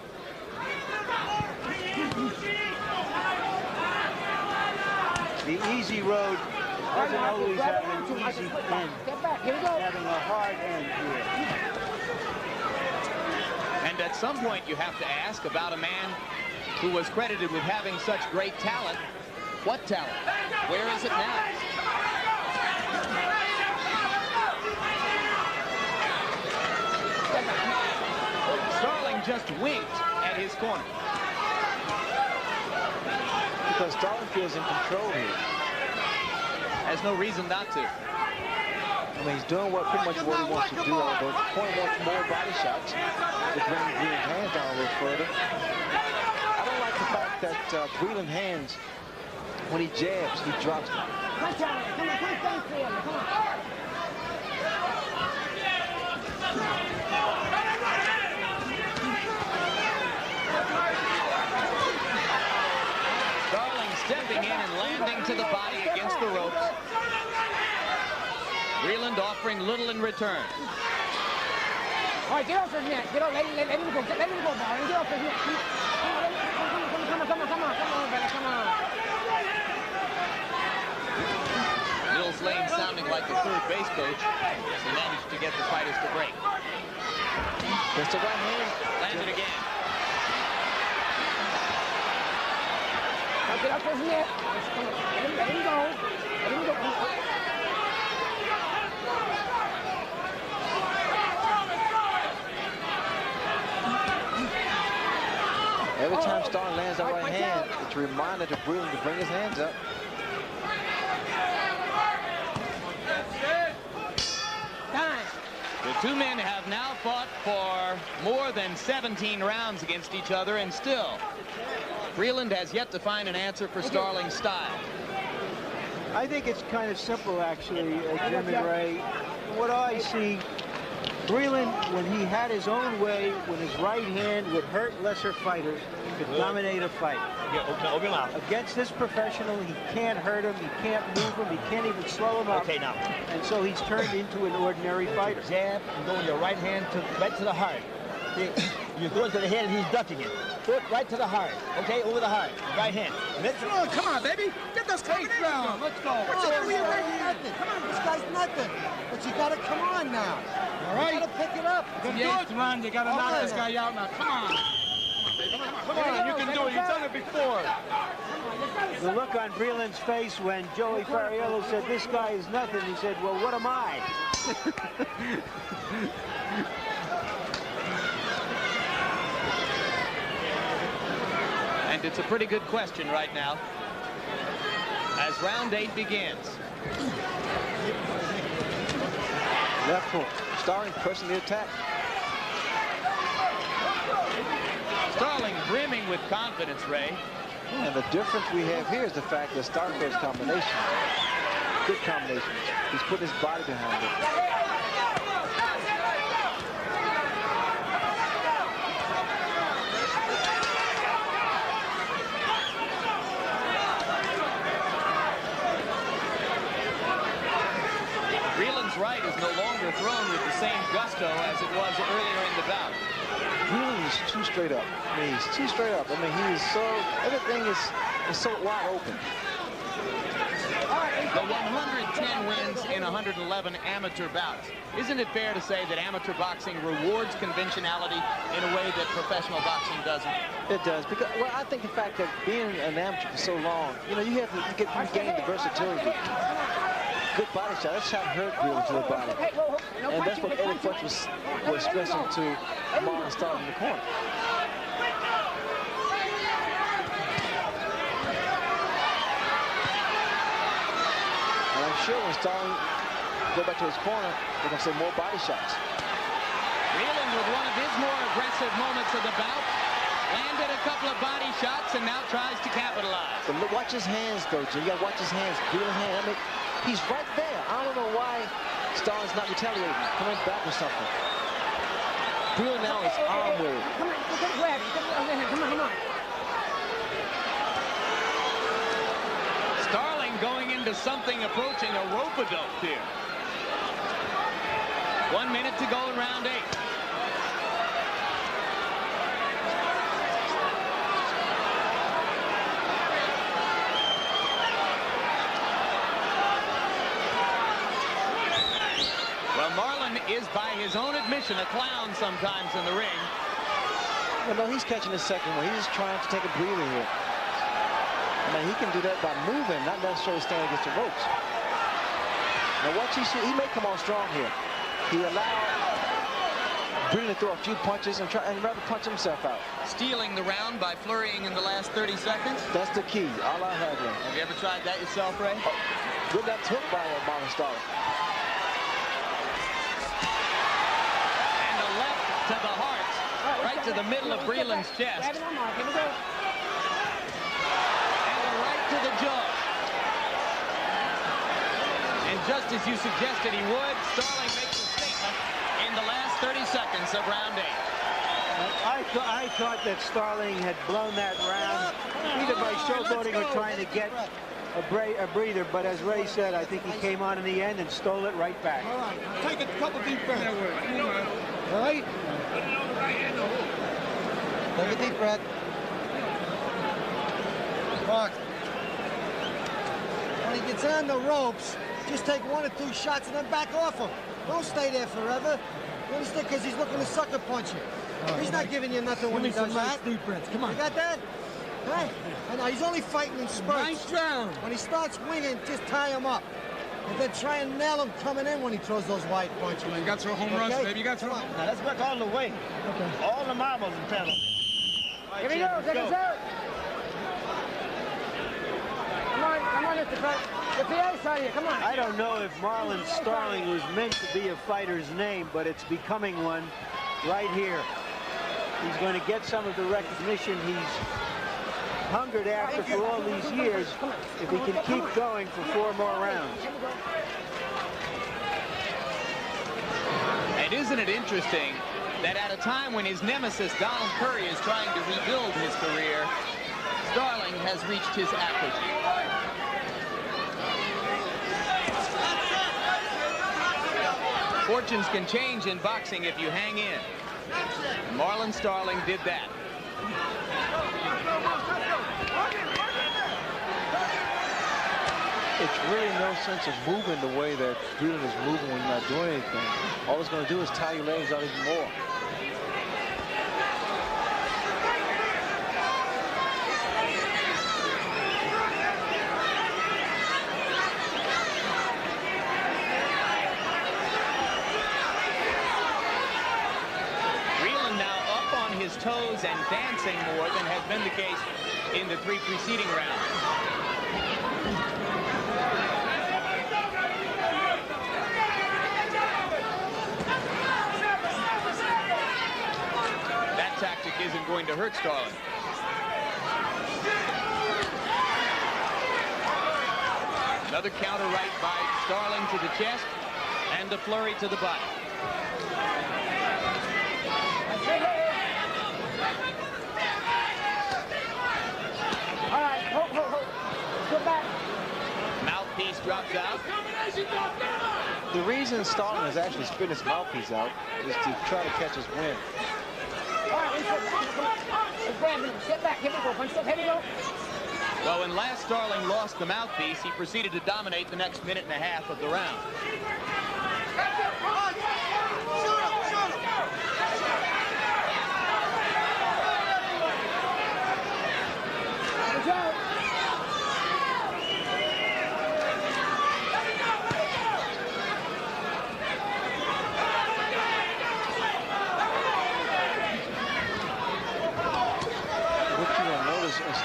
The easy road doesn't always have an easy end. Having a hard end here. And at some point you have to ask about a man who was credited with having such great talent. What talent? Where is it now? Starling just winked at his corner. Because Starling feels in control here. Has no reason not to. I mean, he's doing pretty much what he wants to do, although point wants more body shots to bring Breland's hands down a little further. I don't like the fact that Breland's hands, when he jabs, he drops them. Starling stepping in and landing to the body against the ropes. Breland offering little in return. All right, get off his neck. Get off. Let him go. Let him go, Marlon. Get off his neck. Come on, brother. Come on. Mills Lane sounding like the third base coach. He managed to get the fighters to break. That's the right hand. Landed again. Now get off his neck. Let him go. Let him go. Every time Starling lands that right hand, it's a reminder to Breland to bring his hands up. two men have now fought for more than 17 rounds against each other, and still, Breland has yet to find an answer for Starling's style. I think it's kind of simple, actually, Jim and Ray. What I see, Breland, when he had his own way, when his right hand would hurt lesser fighters, he could dominate a fight. Open your mouth. Against this professional, he can't hurt him, he can't move him, he can't even slow him up. Okay, now. And so he's turned into an ordinary fighter. Jab and go with your right hand right to the heart. You're going to the head and he's ducking it. Foot right to the heart. Okay, over the heart. Right hand. Come on, baby. Get those coming down. Let's go. What you doing right here? Come on, this guy's nothing. But you got to come on now. All right. You got to pick it up. You can do it. Run. You got to knock this guy out now. Come on. Come on, you can do it. You've done it before. The look on Breland's face when Joey Fariello said, this guy is nothing, he said, well, what am I? And it's a pretty good question right now as round 8 begins. Left hook. Starling pressing the attack. Starling brimming with confidence, Ray. And the difference we have here is the fact that Starling's combination, good combination. He's put his body behind it. Breland's right is no longer thrown with the same gusto as it was earlier in the bout. Breland is too straight up. I mean, he's too straight up. I mean, he is so, everything is so wide open. The 110 wins in 111 amateur bouts. Isn't it fair to say that amateur boxing rewards conventionality in a way that professional boxing doesn't? It does, because, well, I think the fact that being an amateur for so long, you know, you have to gain the versatility. Good body shot. That shot hurt Breland to the body. And that's what Eddie Futch was stressing to Marlon Starling in the corner. And I'm sure when Starling go back to his corner, they're going to say more body shots. Breland with one of his more aggressive moments of the bout. Landed a couple of body shots and now tries to capitalize. But look, watch his hands, though, Jim. You got to watch his hands. Breland's hand. I mean, he's right there. I don't know why Starling's not retaliating, coming back with something. Breland now is arm weary. Come on, grab it. Come on. Starling going into something approaching a rope-a-dope here. 1 minute to go in round 8. Well, Marlon is, by his own admission, a clown sometimes in the ring. Well, no, he's catching his second one. He's just trying to take a breather here. I mean, he can do that by moving, not necessarily standing against the ropes. Now, watch, he may come on strong here. He allowed Breland to throw a few punches and rather punch himself out. Stealing the round by flurrying in the last 30 seconds. That's the key. All I have here. Have you ever tried that yourself, Ray? Oh, good left hook by Marlon Starling. And a left to the heart, right to the middle of Breland's chest. And a right to the jaw. And just as you suggested he would, Starling makes a statement in the last 30 seconds of round 8. I thought that Starling had blown that round, either by showboating or trying to get a breather, but as Ray said, I think he came on in the end and stole it right back. All right, take a couple deep breaths. All right? Take a deep breath. Mark, when he gets on the ropes, just take 1 or 2 shots and then back off him. Don't stay there forever. You understand? Because he's looking to sucker punch you. He's not giving you nothing when he does that. Deep breaths. Come on. You got that? Hey, I know he's only fighting in spurts. Nice round. When he starts winging, just tie him up. And then try and nail him coming in when he throws those wide punches. You got to throw home runs, baby. You got to throw. Now let's work all the way. Okay. All the marbles in panel. Here we go. Take us out. Come on, Mr. Frank. Get the ace out of you, come on. I don't know if Marlon Starling was meant to be a fighter's name, but it's becoming one right here. He's going to get some of the recognition he's hungered after for all these years if he can keep going for 4 more rounds. And isn't it interesting that at a time when his nemesis Donald Curry is trying to rebuild his career, Starling has reached his apogee. Fortunes can change in boxing if you hang in. Marlon Starling did that. It's really no sense of moving the way that Breland is moving when you're not doing anything. All it's going to do is tie your legs out even more. Breland now up on his toes and dancing more than has been the case in the 3 preceding rounds. Tactic isn't going to hurt Starling. Another counter right by Starling to the chest and a flurry to the body. All right, hold. Go back. Mouthpiece drops out. The reason Starling has actually spit his mouthpiece out is to try to catch his wind. All right, Brandon, sit back. Here we go. Punch up. Here we go. Well, when last Starling lost the mouthpiece, he proceeded to dominate the next minute and a half of the round. Watch out.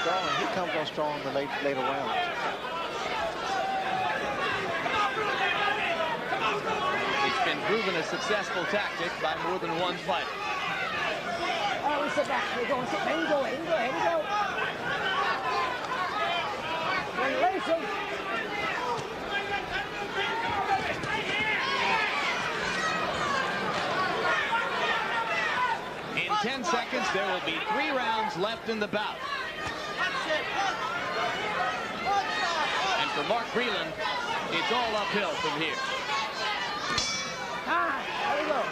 Starling, he comes on strong in the later rounds. It's been proven a successful tactic by more than one fighter. All right, we sit back. We're going. Sit. Here we go. Here we go. Here we go. Racing. In 10 seconds, there will be 3 rounds left in the bout. And for Mark Breland, it's all uphill from here. There we go.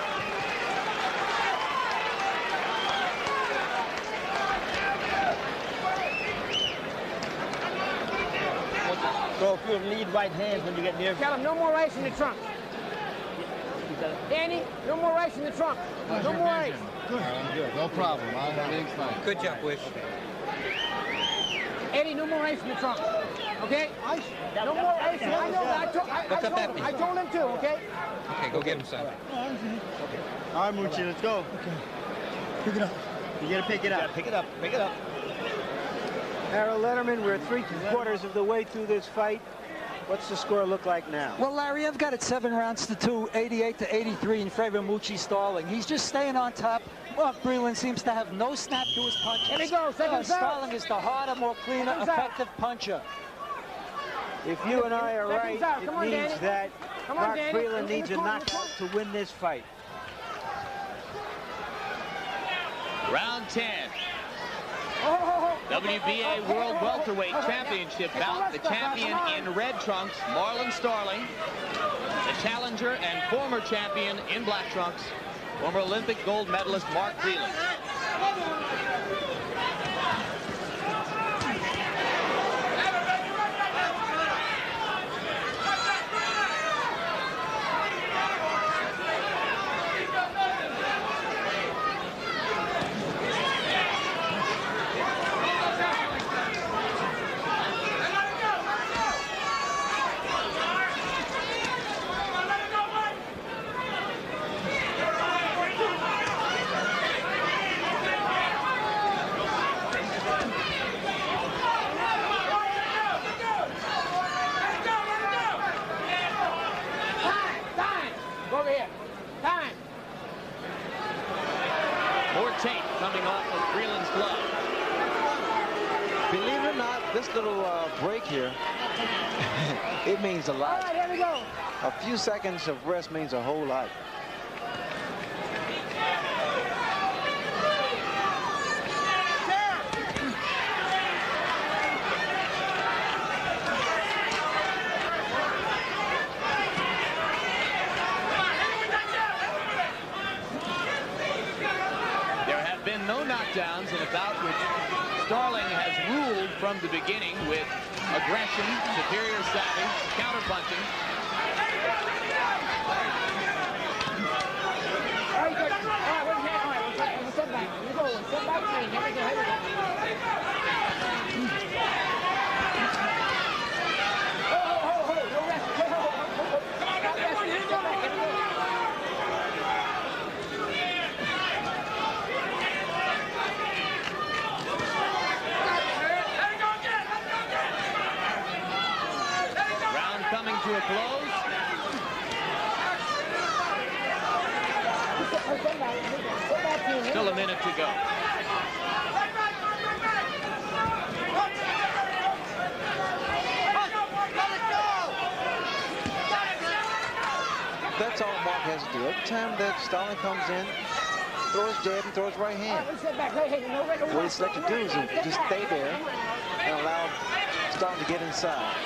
So if you need right hands when you get near. Tell him no more ice in the trunk. Danny, no more ice in the trunk. No more ice. Good. Good. No problem. Everything's fine. Good job, Wish. Eddie, no more ice in the trunk. Okay? Ice? No more ice. I know that. I told him to, okay? Okay, go get him, son. All right, Moochie, let's go. Okay. Pick it up. You gotta pick it up. Pick it up. Pick it up. Harold Letterman, we're 3/4 of the way through this fight. What's the score look like now? Well, Larry, I've got it 7 rounds to 2, 88-83 in favor of Moochie Starling. He's just staying on top. Well, Breland seems to have no snap to his punches. Here we go, second Starling is the harder, more cleaner, effective puncher. If you and I are right, it means that Mark Danny. Breland needs a knockout to win this fight. Round 10. WBA World Welterweight Championship bout. The champion in red trunks, Marlon Starling. The challenger and former champion in black trunks, former Olympic gold medalist Mark Breland. this little break here, it means a lot. All right, here we go. A few seconds of rest means a whole lot. No knockdowns in a bout which Starling has ruled from the beginning with aggression, superior savvy, counterpunching. Very good. All right, where's that? All right, we'll sit back. Here we go. Sit back three. Here we go. Here we go. Oh, no rest. Come on, rest. Here we go. Here we go. Coming to a close. Still a minute to go. That's all Mark has to do. Every time that Starling comes in, throw his jab and throw his right hand. What he's like to do is just stay there and allow Starling to get inside.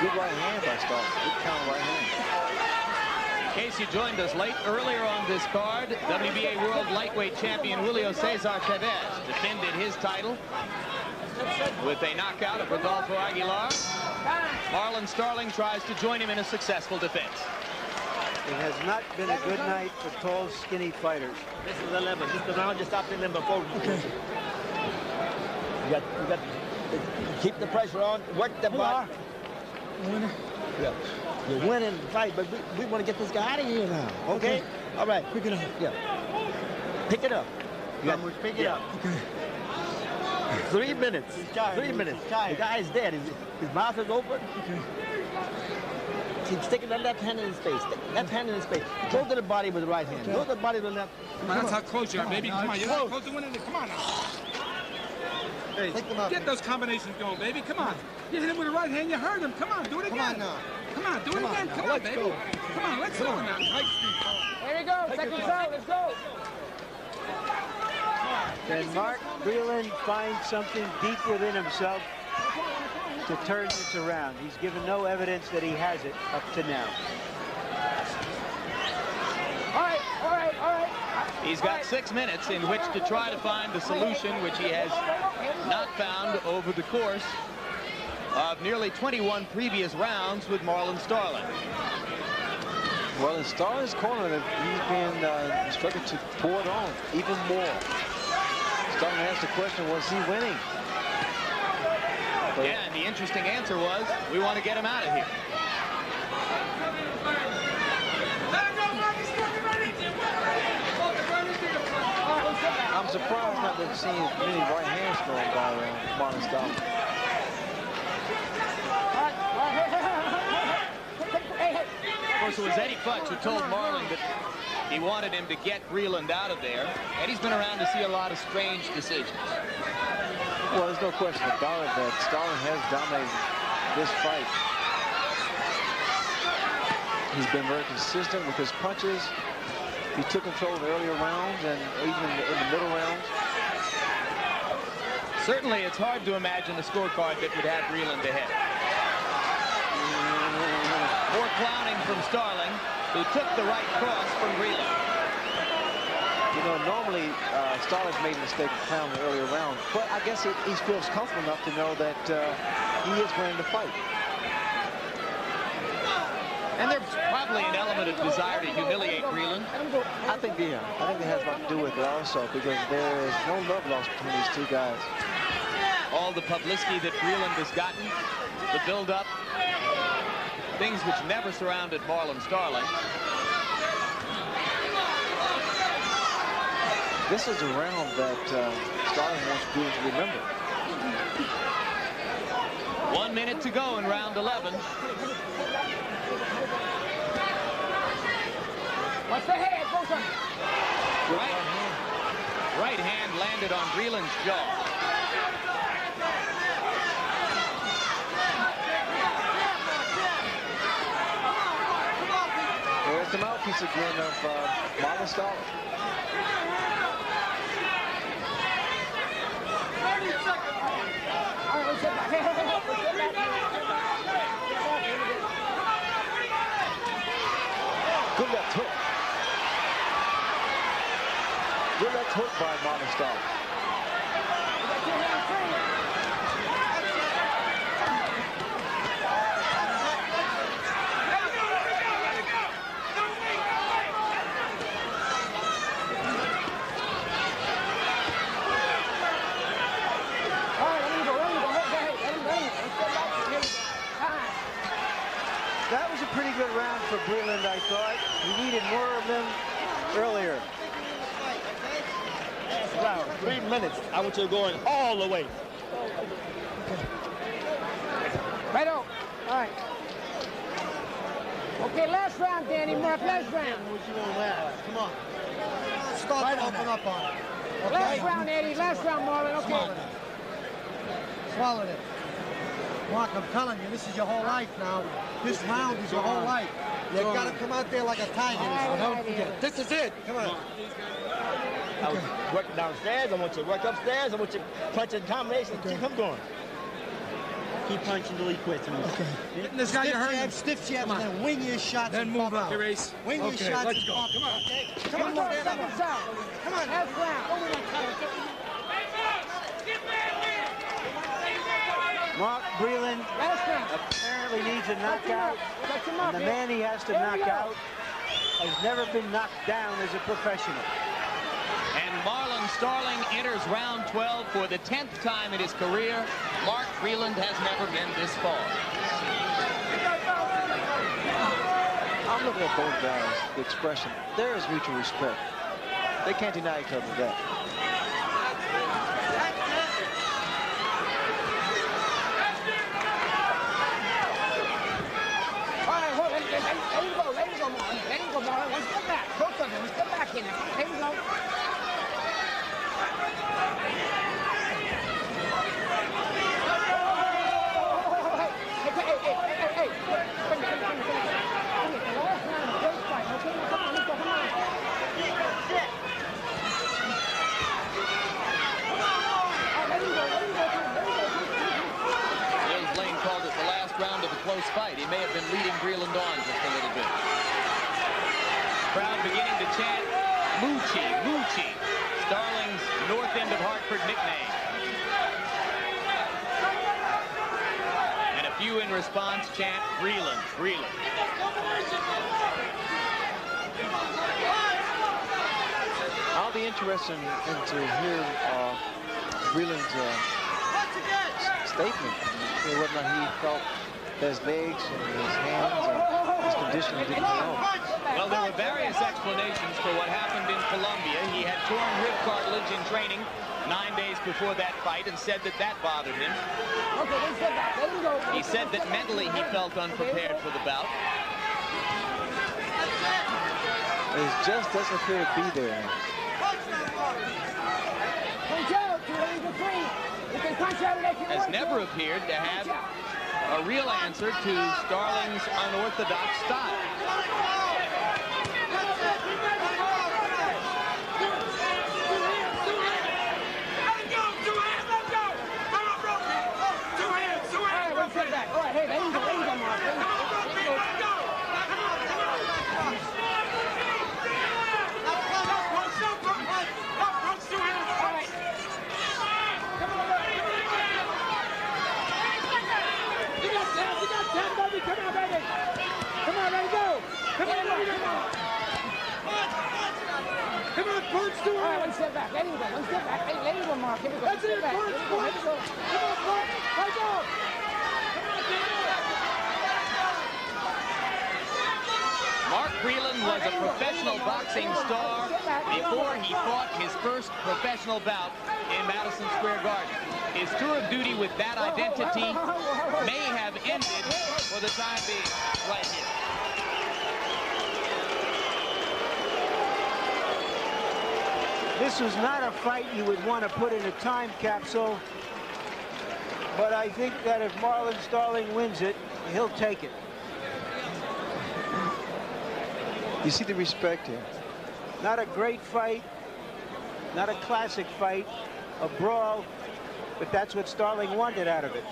Good right hand by Starling. Good counter right hand. In case you joined us late, earlier on this card, WBA World Lightweight Champion Julio Cesar Tevez defended his title with a knockout of Rodolfo Aguilar. Marlon Starling tries to join him in a successful defense. It has not been a good night for tall, skinny fighters. This is the limit. This is the round just after limit before. Okay. You got to keep the pressure on. Work the body. Yeah. You're winning the fight, but we want to get this guy out of here now. Okay? All right. Pick it up. Yeah. Pick it up. You got to pick it up. Okay. 3 minutes. 3 minutes. The guy is dead. His mouth is open. Okay. He's sticking that left hand in his face. Left hand in his face. Go to the body with the right hand. Go to the body with the left. Come on, that's how close you are, baby. Come on, you're not close to winning it. Come on now. Hey, get those combinations going, baby. Come on. You hit him with the right hand, you hurt him. Come on, do it again. Come on now. Come on, do it again. Come on, baby. Come on, let's go now. Here we go. Second round. Let's go. Can Mark Breland find something deep within himself to turn this around? He's given no evidence that he has it up to now. All right. He's got 6 minutes in which to try to find the solution, which he has not found over the course of nearly 21 previous rounds with Marlon Starling. Well, in Starling's corner, he's been instructed to pour it on even more. Starling asked the question, was he winning? But yeah, and the interesting answer was, we want to get him out of here. I'm surprised not to have seen many right hands thrown by Marlon Starling. Of course, it was Eddie Futch who told Marlon that he wanted him to get Breland out of there. Eddie's been around to see a lot of strange decisions. Well, there's no question about it that Starling has dominated this fight. He's been very consistent with his punches. He took control of the earlier rounds and even in the middle rounds. Certainly, it's hard to imagine a scorecard that would have Breland ahead. More clowning from Starling, who took the right cross from Breland. You know, normally Starling's made a mistake of clowning the earlier rounds, but I guess he feels comfortable enough to know that he is winning the fight. And there's probably an element of desire to humiliate Breland. I think that has a lot to do with it also, because there is no love lost between these two guys. All the publicity that Breland has gotten, the build-up, things which never surrounded Marlon Starling. This is a round that Starling wants Breland to remember. 1 minute to go in round 11. What's the head? Both of them. Right hand landed on Breland's jaw. There's the mouthpiece again of Marlon Starling. 30 seconds. All right, let's get back. Good left hook. Good left hook by Marlon Starling. That was a pretty good round for Breland, I thought. He needed more of them earlier. Last round, 3 minutes. I want you to go in all the way. Right on. All right. Okay, last round, Danny. Mark, last round. Come on. Start to open up on it. Okay? Last round, Eddie. Last round, Marlon. Okay. Swallow it. Mark, I'm telling you, this is your whole life now. This round is your whole life. You got to come out there like a tiger. Don't forget. This is it. Come on. I was working downstairs. I want you to work upstairs. I want you to punch in combinations. Keep him going. Keep punching until he quits. Okay. Getting this guy you hurt. Stiff jab, and then wing your shots. Then and move pop out. out. Race. Wing your shots. Let's and go. pop Come on. out, okay? Come on, seconds out. Come on. Last round. Mark Breland apparently needs a knockout. And the man he has to knock out has never been knocked down as a professional. And Marlon Starling enters round 12 for the 10th time in his career. Mark Breland has never been this far. I'm looking at both guys, the expression. There is mutual respect. They can't deny each other that. Let him go, Marlon. Let's get back. Both of them. Let's get back in there. Here we go. Hey. Come here. The last round is a great fight. Okay, come on. James Lane called it the last round of a close fight. He may have been leading Breland on just a little bit. Crowd beginning to chant, Moochie, Starling's North End of Hartford nickname. And a few in response chant, Breland. I'll be interested to hear Breland's statement. Whether or not he felt his legs and his hands and his condition didn't know. Well, there were various explanations for what happened in Colombia. He had torn rib cartilage in training 9 days before that fight and said that bothered him. He said that mentally he felt unprepared for the bout. It just doesn't appear to be there. Has never appeared to have a real answer to Starling's unorthodox style. One step back. Let him go. One step back. Hey, let him go, Mark. Here we go. That's it. Let him go. Come on, Mark. Let's go. Mark Breland was a professional boxing star before he fought his first professional bout in Madison Square Garden. His tour of duty with that identity may have ended for the time being right here. This was not a fight you would want to put in a time capsule, but I think that if Marlon Starling wins it, he'll take it. You see the respect here. Not a great fight, not a classic fight, a brawl, but that's what Starling wanted out of it.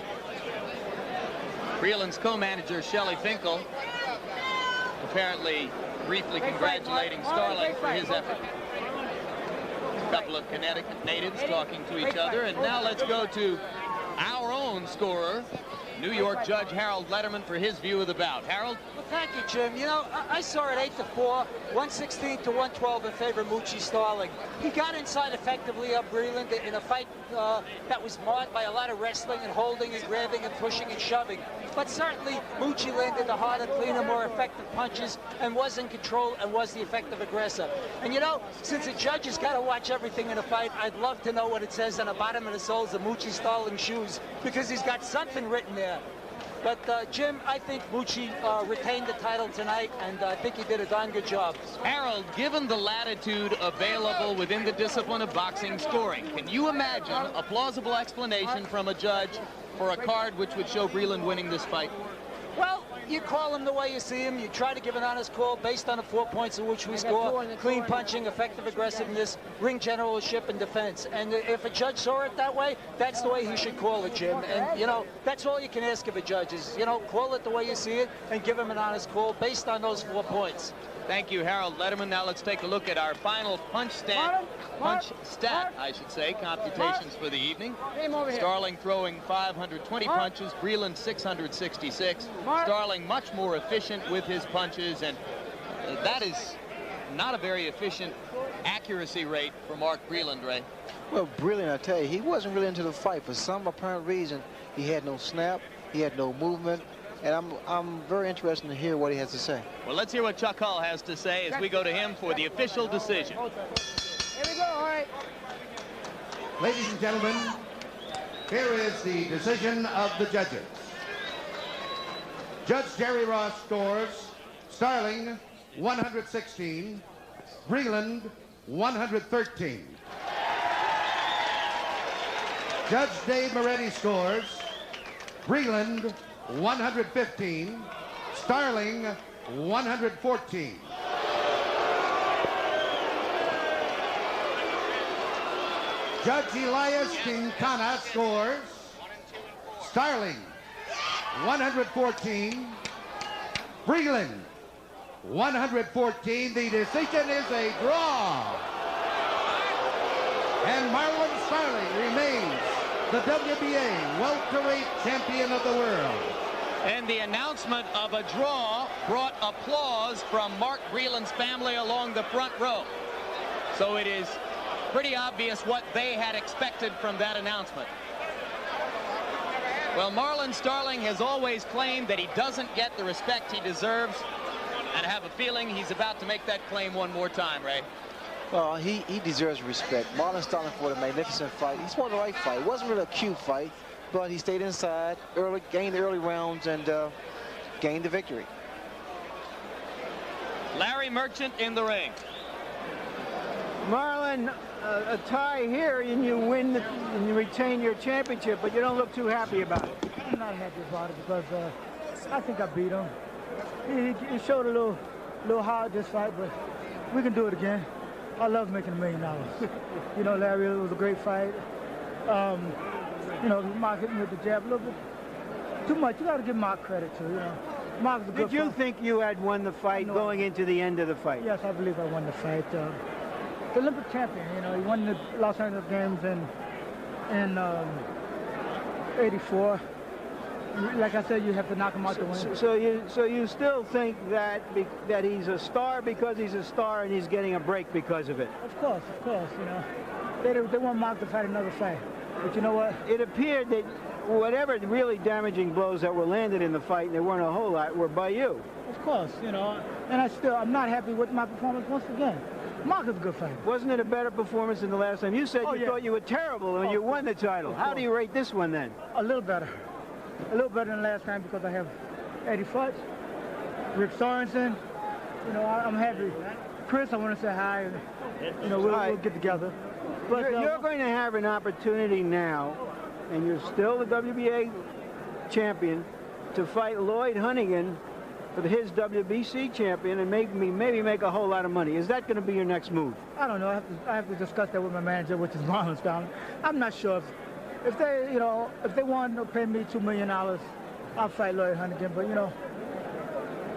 Breland's co-manager, Shelley Finkel, apparently briefly congratulating Starling for his effort. A couple of Connecticut natives talking to each other, and now let's go to our own scorer, New York judge Harold Letterman, for his view of the bout. Harold? Well, thank you, Jim. You know, I saw it 8-4, 116 to 112 in favor of Moochie Starling. He got inside effectively of Breland in a fight that was marked by a lot of wrestling and holding and grabbing and pushing and shoving. But certainly, Moochie landed the harder, cleaner, more effective punches and was in control and was the effective aggressor. And you know, since a judge has got to watch everything in a fight, I'd love to know what it says on the bottom of the soles of Moochie Starling's shoes, because he's got something written there. But, Jim, I think Moochie retained the title tonight, and I think he did a darn good job. Harold, given the latitude available within the discipline of boxing scoring, can you imagine a plausible explanation from a judge for a card which would show Breland winning this fight? Well, you call him the way you see him. You try to give an honest call based on the 4 points in which we score: clean punching, effective aggressiveness, ring generalship, and defense. And if a judge saw it that way, that's the way he should call it, Jim. And, you know, that's all you can ask of a judge is, you know, call it the way you see it and give him an honest call based on those 4 points. Thank you, Harold Letterman. Now let's take a look at our final punch stat, I should say, computations for the evening. Starling throwing 520 punches, Breland 666. Starling much more efficient with his punches, and that is not a very efficient accuracy rate for Mark Breland, Ray. Well, Breland, I tell you, he wasn't really into the fight. For some apparent reason, he had no snap, he had no movement. And I'm very interested to hear what he has to say. Well, let's hear what Chuck Hull has to say as we go to him for the official decision. Here we go, all right. Ladies and gentlemen, here is the decision of the judges. Judge Jerry Ross scores Starling 116, Breland 113. Judge Dave Moretti scores Breland 115, Starling 114. Judge Elias Quintana scores Starling 114, Breland 114. The decision is a draw. And Marlon Starling remains the WBA welterweight champion of the world. And the announcement of a draw brought applause from Mark Breland's family along the front row. So it is pretty obvious what they had expected from that announcement. Well, Marlon Starling has always claimed that he doesn't get the respect he deserves, and I have a feeling he's about to make that claim one more time, Ray. Well, he deserves respect. Marlon Starling fought a magnificent fight. He fought the right fight. It wasn't really a cute fight, but he stayed inside, gained the early rounds, and gained the victory. Larry Merchant in the ring. Marlon, a tie here and you win and you retain your championship, but you don't look too happy about it. I'm not happy about it because I think I beat him. He showed a little hard this fight, but we can do it again. I love making $1 million. You know, Larry, it was a great fight. You know, Mark hit me with the jab a little bit too much. You got to give Mark credit too. You know, Mark was a good Did you fight. think you had won the fight going into the end of the fight? Yes, I believe I won the fight. The Olympic champion. You know, he won the Los Angeles Games in '84. Like I said, you have to knock him out to win. So you still think that that he's a star because he's a star and he's getting a break because of it? Of course. You know, they want Mark to fight another fight. But you know what? It appeared that whatever the really damaging blows that were landed in the fight, and there weren't a whole lot, were by you. Of course, you know. And I'm not happy with my performance once again. Mark is a good fighter. Wasn't it a better performance than the last time? You said you thought you were terrible when you won the title. How do you rate this one then? A little better. A little better than last time because I have Eddie Futz, Rick Sorensen. You know, I'm happy. Chris, I want to say hi. And, you know, we'll get together. But you're going to have an opportunity now, and you're still the WBA champion, to fight Lloyd Hunnigan for his WBC champion and maybe make a whole lot of money. Is that going to be your next move? I don't know. I have to discuss that with my manager, which is Marlon Starling. I'm not sure if they, you know, if they want to pay me $2 million, I'll fight Lloyd Hunnigan. But you know,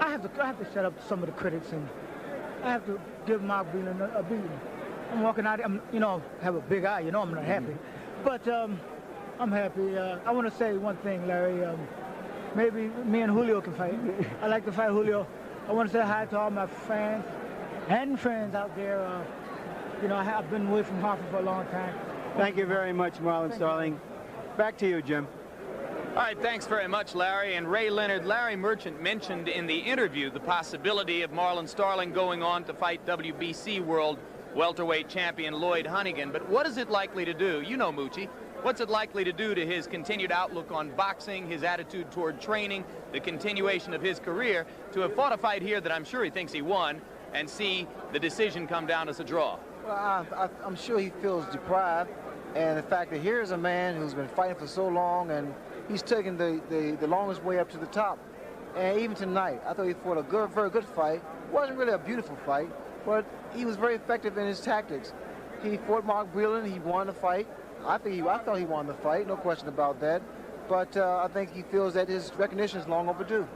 I have to shut up some of the critics, and I have to give Mark Breland a beating. I'm walking out, you know, have a big eye. You know, I'm not happy, but I'm happy. I want to say one thing, Larry. Maybe me and Julio can fight. I like to fight Julio. I want to say hi to all my fans and friends out there. You know, I've been away from Hartford for a long time. Thank you very much, Marlon Starling. Back to you, Jim. All right, thanks very much, Larry. And Ray Leonard, Larry Merchant mentioned in the interview the possibility of Marlon Starling going on to fight WBC World welterweight champion Lloyd Hunnigan. But what is it likely to do? You know, Moochie. What's it likely to do to his continued outlook on boxing, his attitude toward training, the continuation of his career, to have fought a fight here that I'm sure he thinks he won, and see the decision come down as a draw? Well, I'm sure he feels deprived, and the fact that here's a man who's been fighting for so long, and he's taken the longest way up to the top. And even tonight, I thought he fought a very good fight. It wasn't really a beautiful fight, but he was very effective in his tactics. He fought Mark Breland. He won the fight. I thought he won the fight, no question about that. But I think he feels that his recognition is long overdue.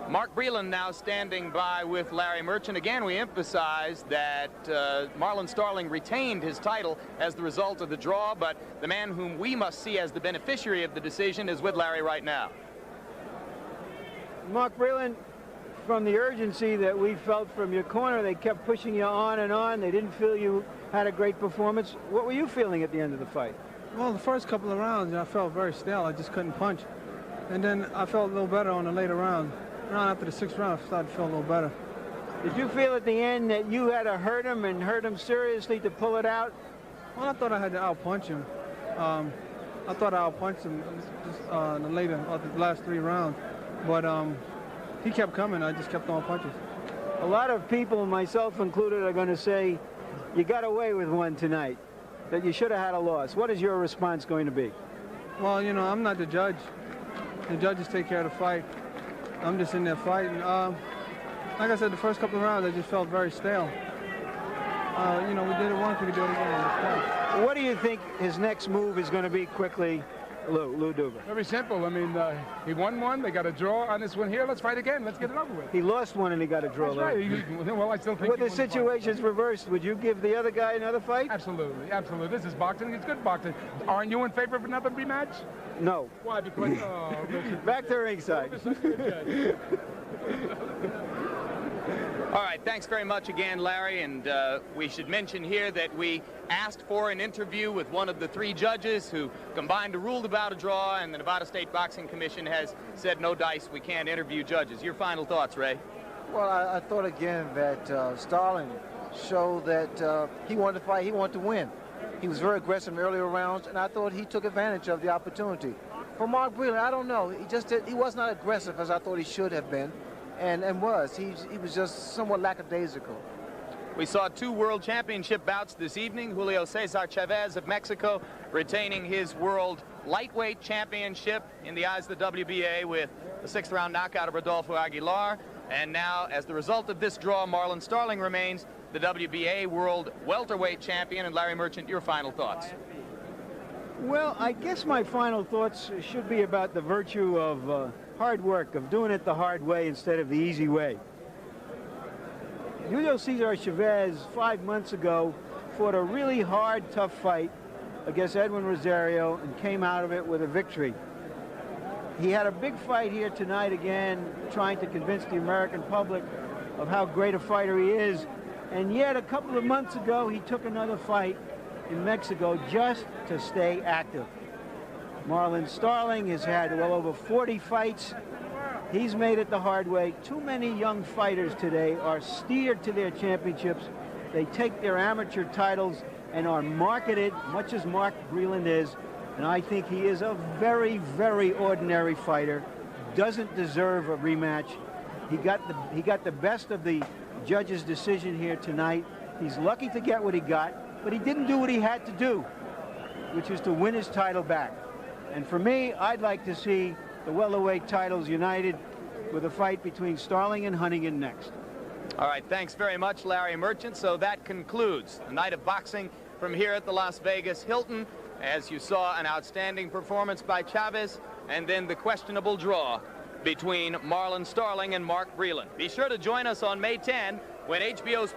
Mark Breland now standing by with Larry Merchant. Again, we emphasize that Marlon Starling retained his title as the result of the draw, but the man whom we must see as the beneficiary of the decision is with Larry right now. Mark Breland, from the urgency that we felt from your corner, they kept pushing you on and on. They didn't feel you had a great performance. What were you feeling at the end of the fight? Well, the first couple of rounds, I felt very stale. I just couldn't punch. And then I felt a little better on the later round. Around after the 6th round, I started to feel a little better. Did you feel at the end that you had to hurt him and hurt him seriously to pull it out? Well, I thought I had to outpunch him. I thought I outpunched him just in the last 3 rounds. But he kept coming. I just kept throwing punches. A lot of people, myself included, are going to say you got away with one tonight, that you should have had a loss. What is your response going to be? Well, you know, I'm not the judge. The judges take care of the fight. I'm just in there fighting. Like I said, the first couple of rounds, I just felt very stale. You know, we did it once, we could do it again. What do you think his next move is going to be quickly, Lou Duva? Very simple. I mean, he won one. They got a draw on this one here. Let's fight again. Let's get it over with. He lost one and he got a draw. That's right. Well, I still think. With the situation's reversed, would you give the other guy another fight? Absolutely, absolutely. This is boxing. It's good boxing. Aren't you in favor of another rematch? No. Why? Because back to ringside. All right, thanks very much again, Larry, and we should mention here that we asked for an interview with one of the 3 judges who combined to rule about a draw, and the Nevada State Boxing Commission has said no dice, we can't interview judges. Your final thoughts, Ray? Well, I thought again that Starling showed that he wanted to fight, he wanted to win. He was very aggressive in earlier rounds, and I thought he took advantage of the opportunity. For Mark Breland, I don't know. He was not aggressive as I thought he should have been. And was. He was just somewhat lackadaisical. We saw 2 world championship bouts this evening. Julio Cesar Chavez of Mexico retaining his world lightweight championship in the eyes of the WBA with the 6th round knockout of Rodolfo Aguilar. And now, as the result of this draw, Marlon Starling remains the WBA world welterweight champion. And Larry Merchant, your final thoughts? Well, I guess my final thoughts should be about the virtue of hard work, of doing it the hard way instead of the easy way. Julio Cesar Chavez 5 months ago fought a really hard, tough fight against Edwin Rosario and came out of it with a victory. He had a big fight here tonight again, trying to convince the American public of how great a fighter he is. And yet a couple of months ago, he took another fight in Mexico just to stay active. Marlon Starling has had well over 40 fights. He's made it the hard way. Too many young fighters today are steered to their championships. They take their amateur titles and are marketed, much as Mark Breland is, and I think he is a very, very ordinary fighter. Doesn't deserve a rematch. He got the best of the judge's decision here tonight. He's lucky to get what he got, but he didn't do what he had to do, which is to win his title back. And for me, I'd like to see the welterweight titles united with a fight between Starling and Huntington next. All right, thanks very much, Larry Merchant. So that concludes the night of boxing from here at the Las Vegas Hilton. As you saw, an outstanding performance by Chavez, and then the questionable draw between Marlon Starling and Mark Breland. Be sure to join us on May 10 when HBO Sports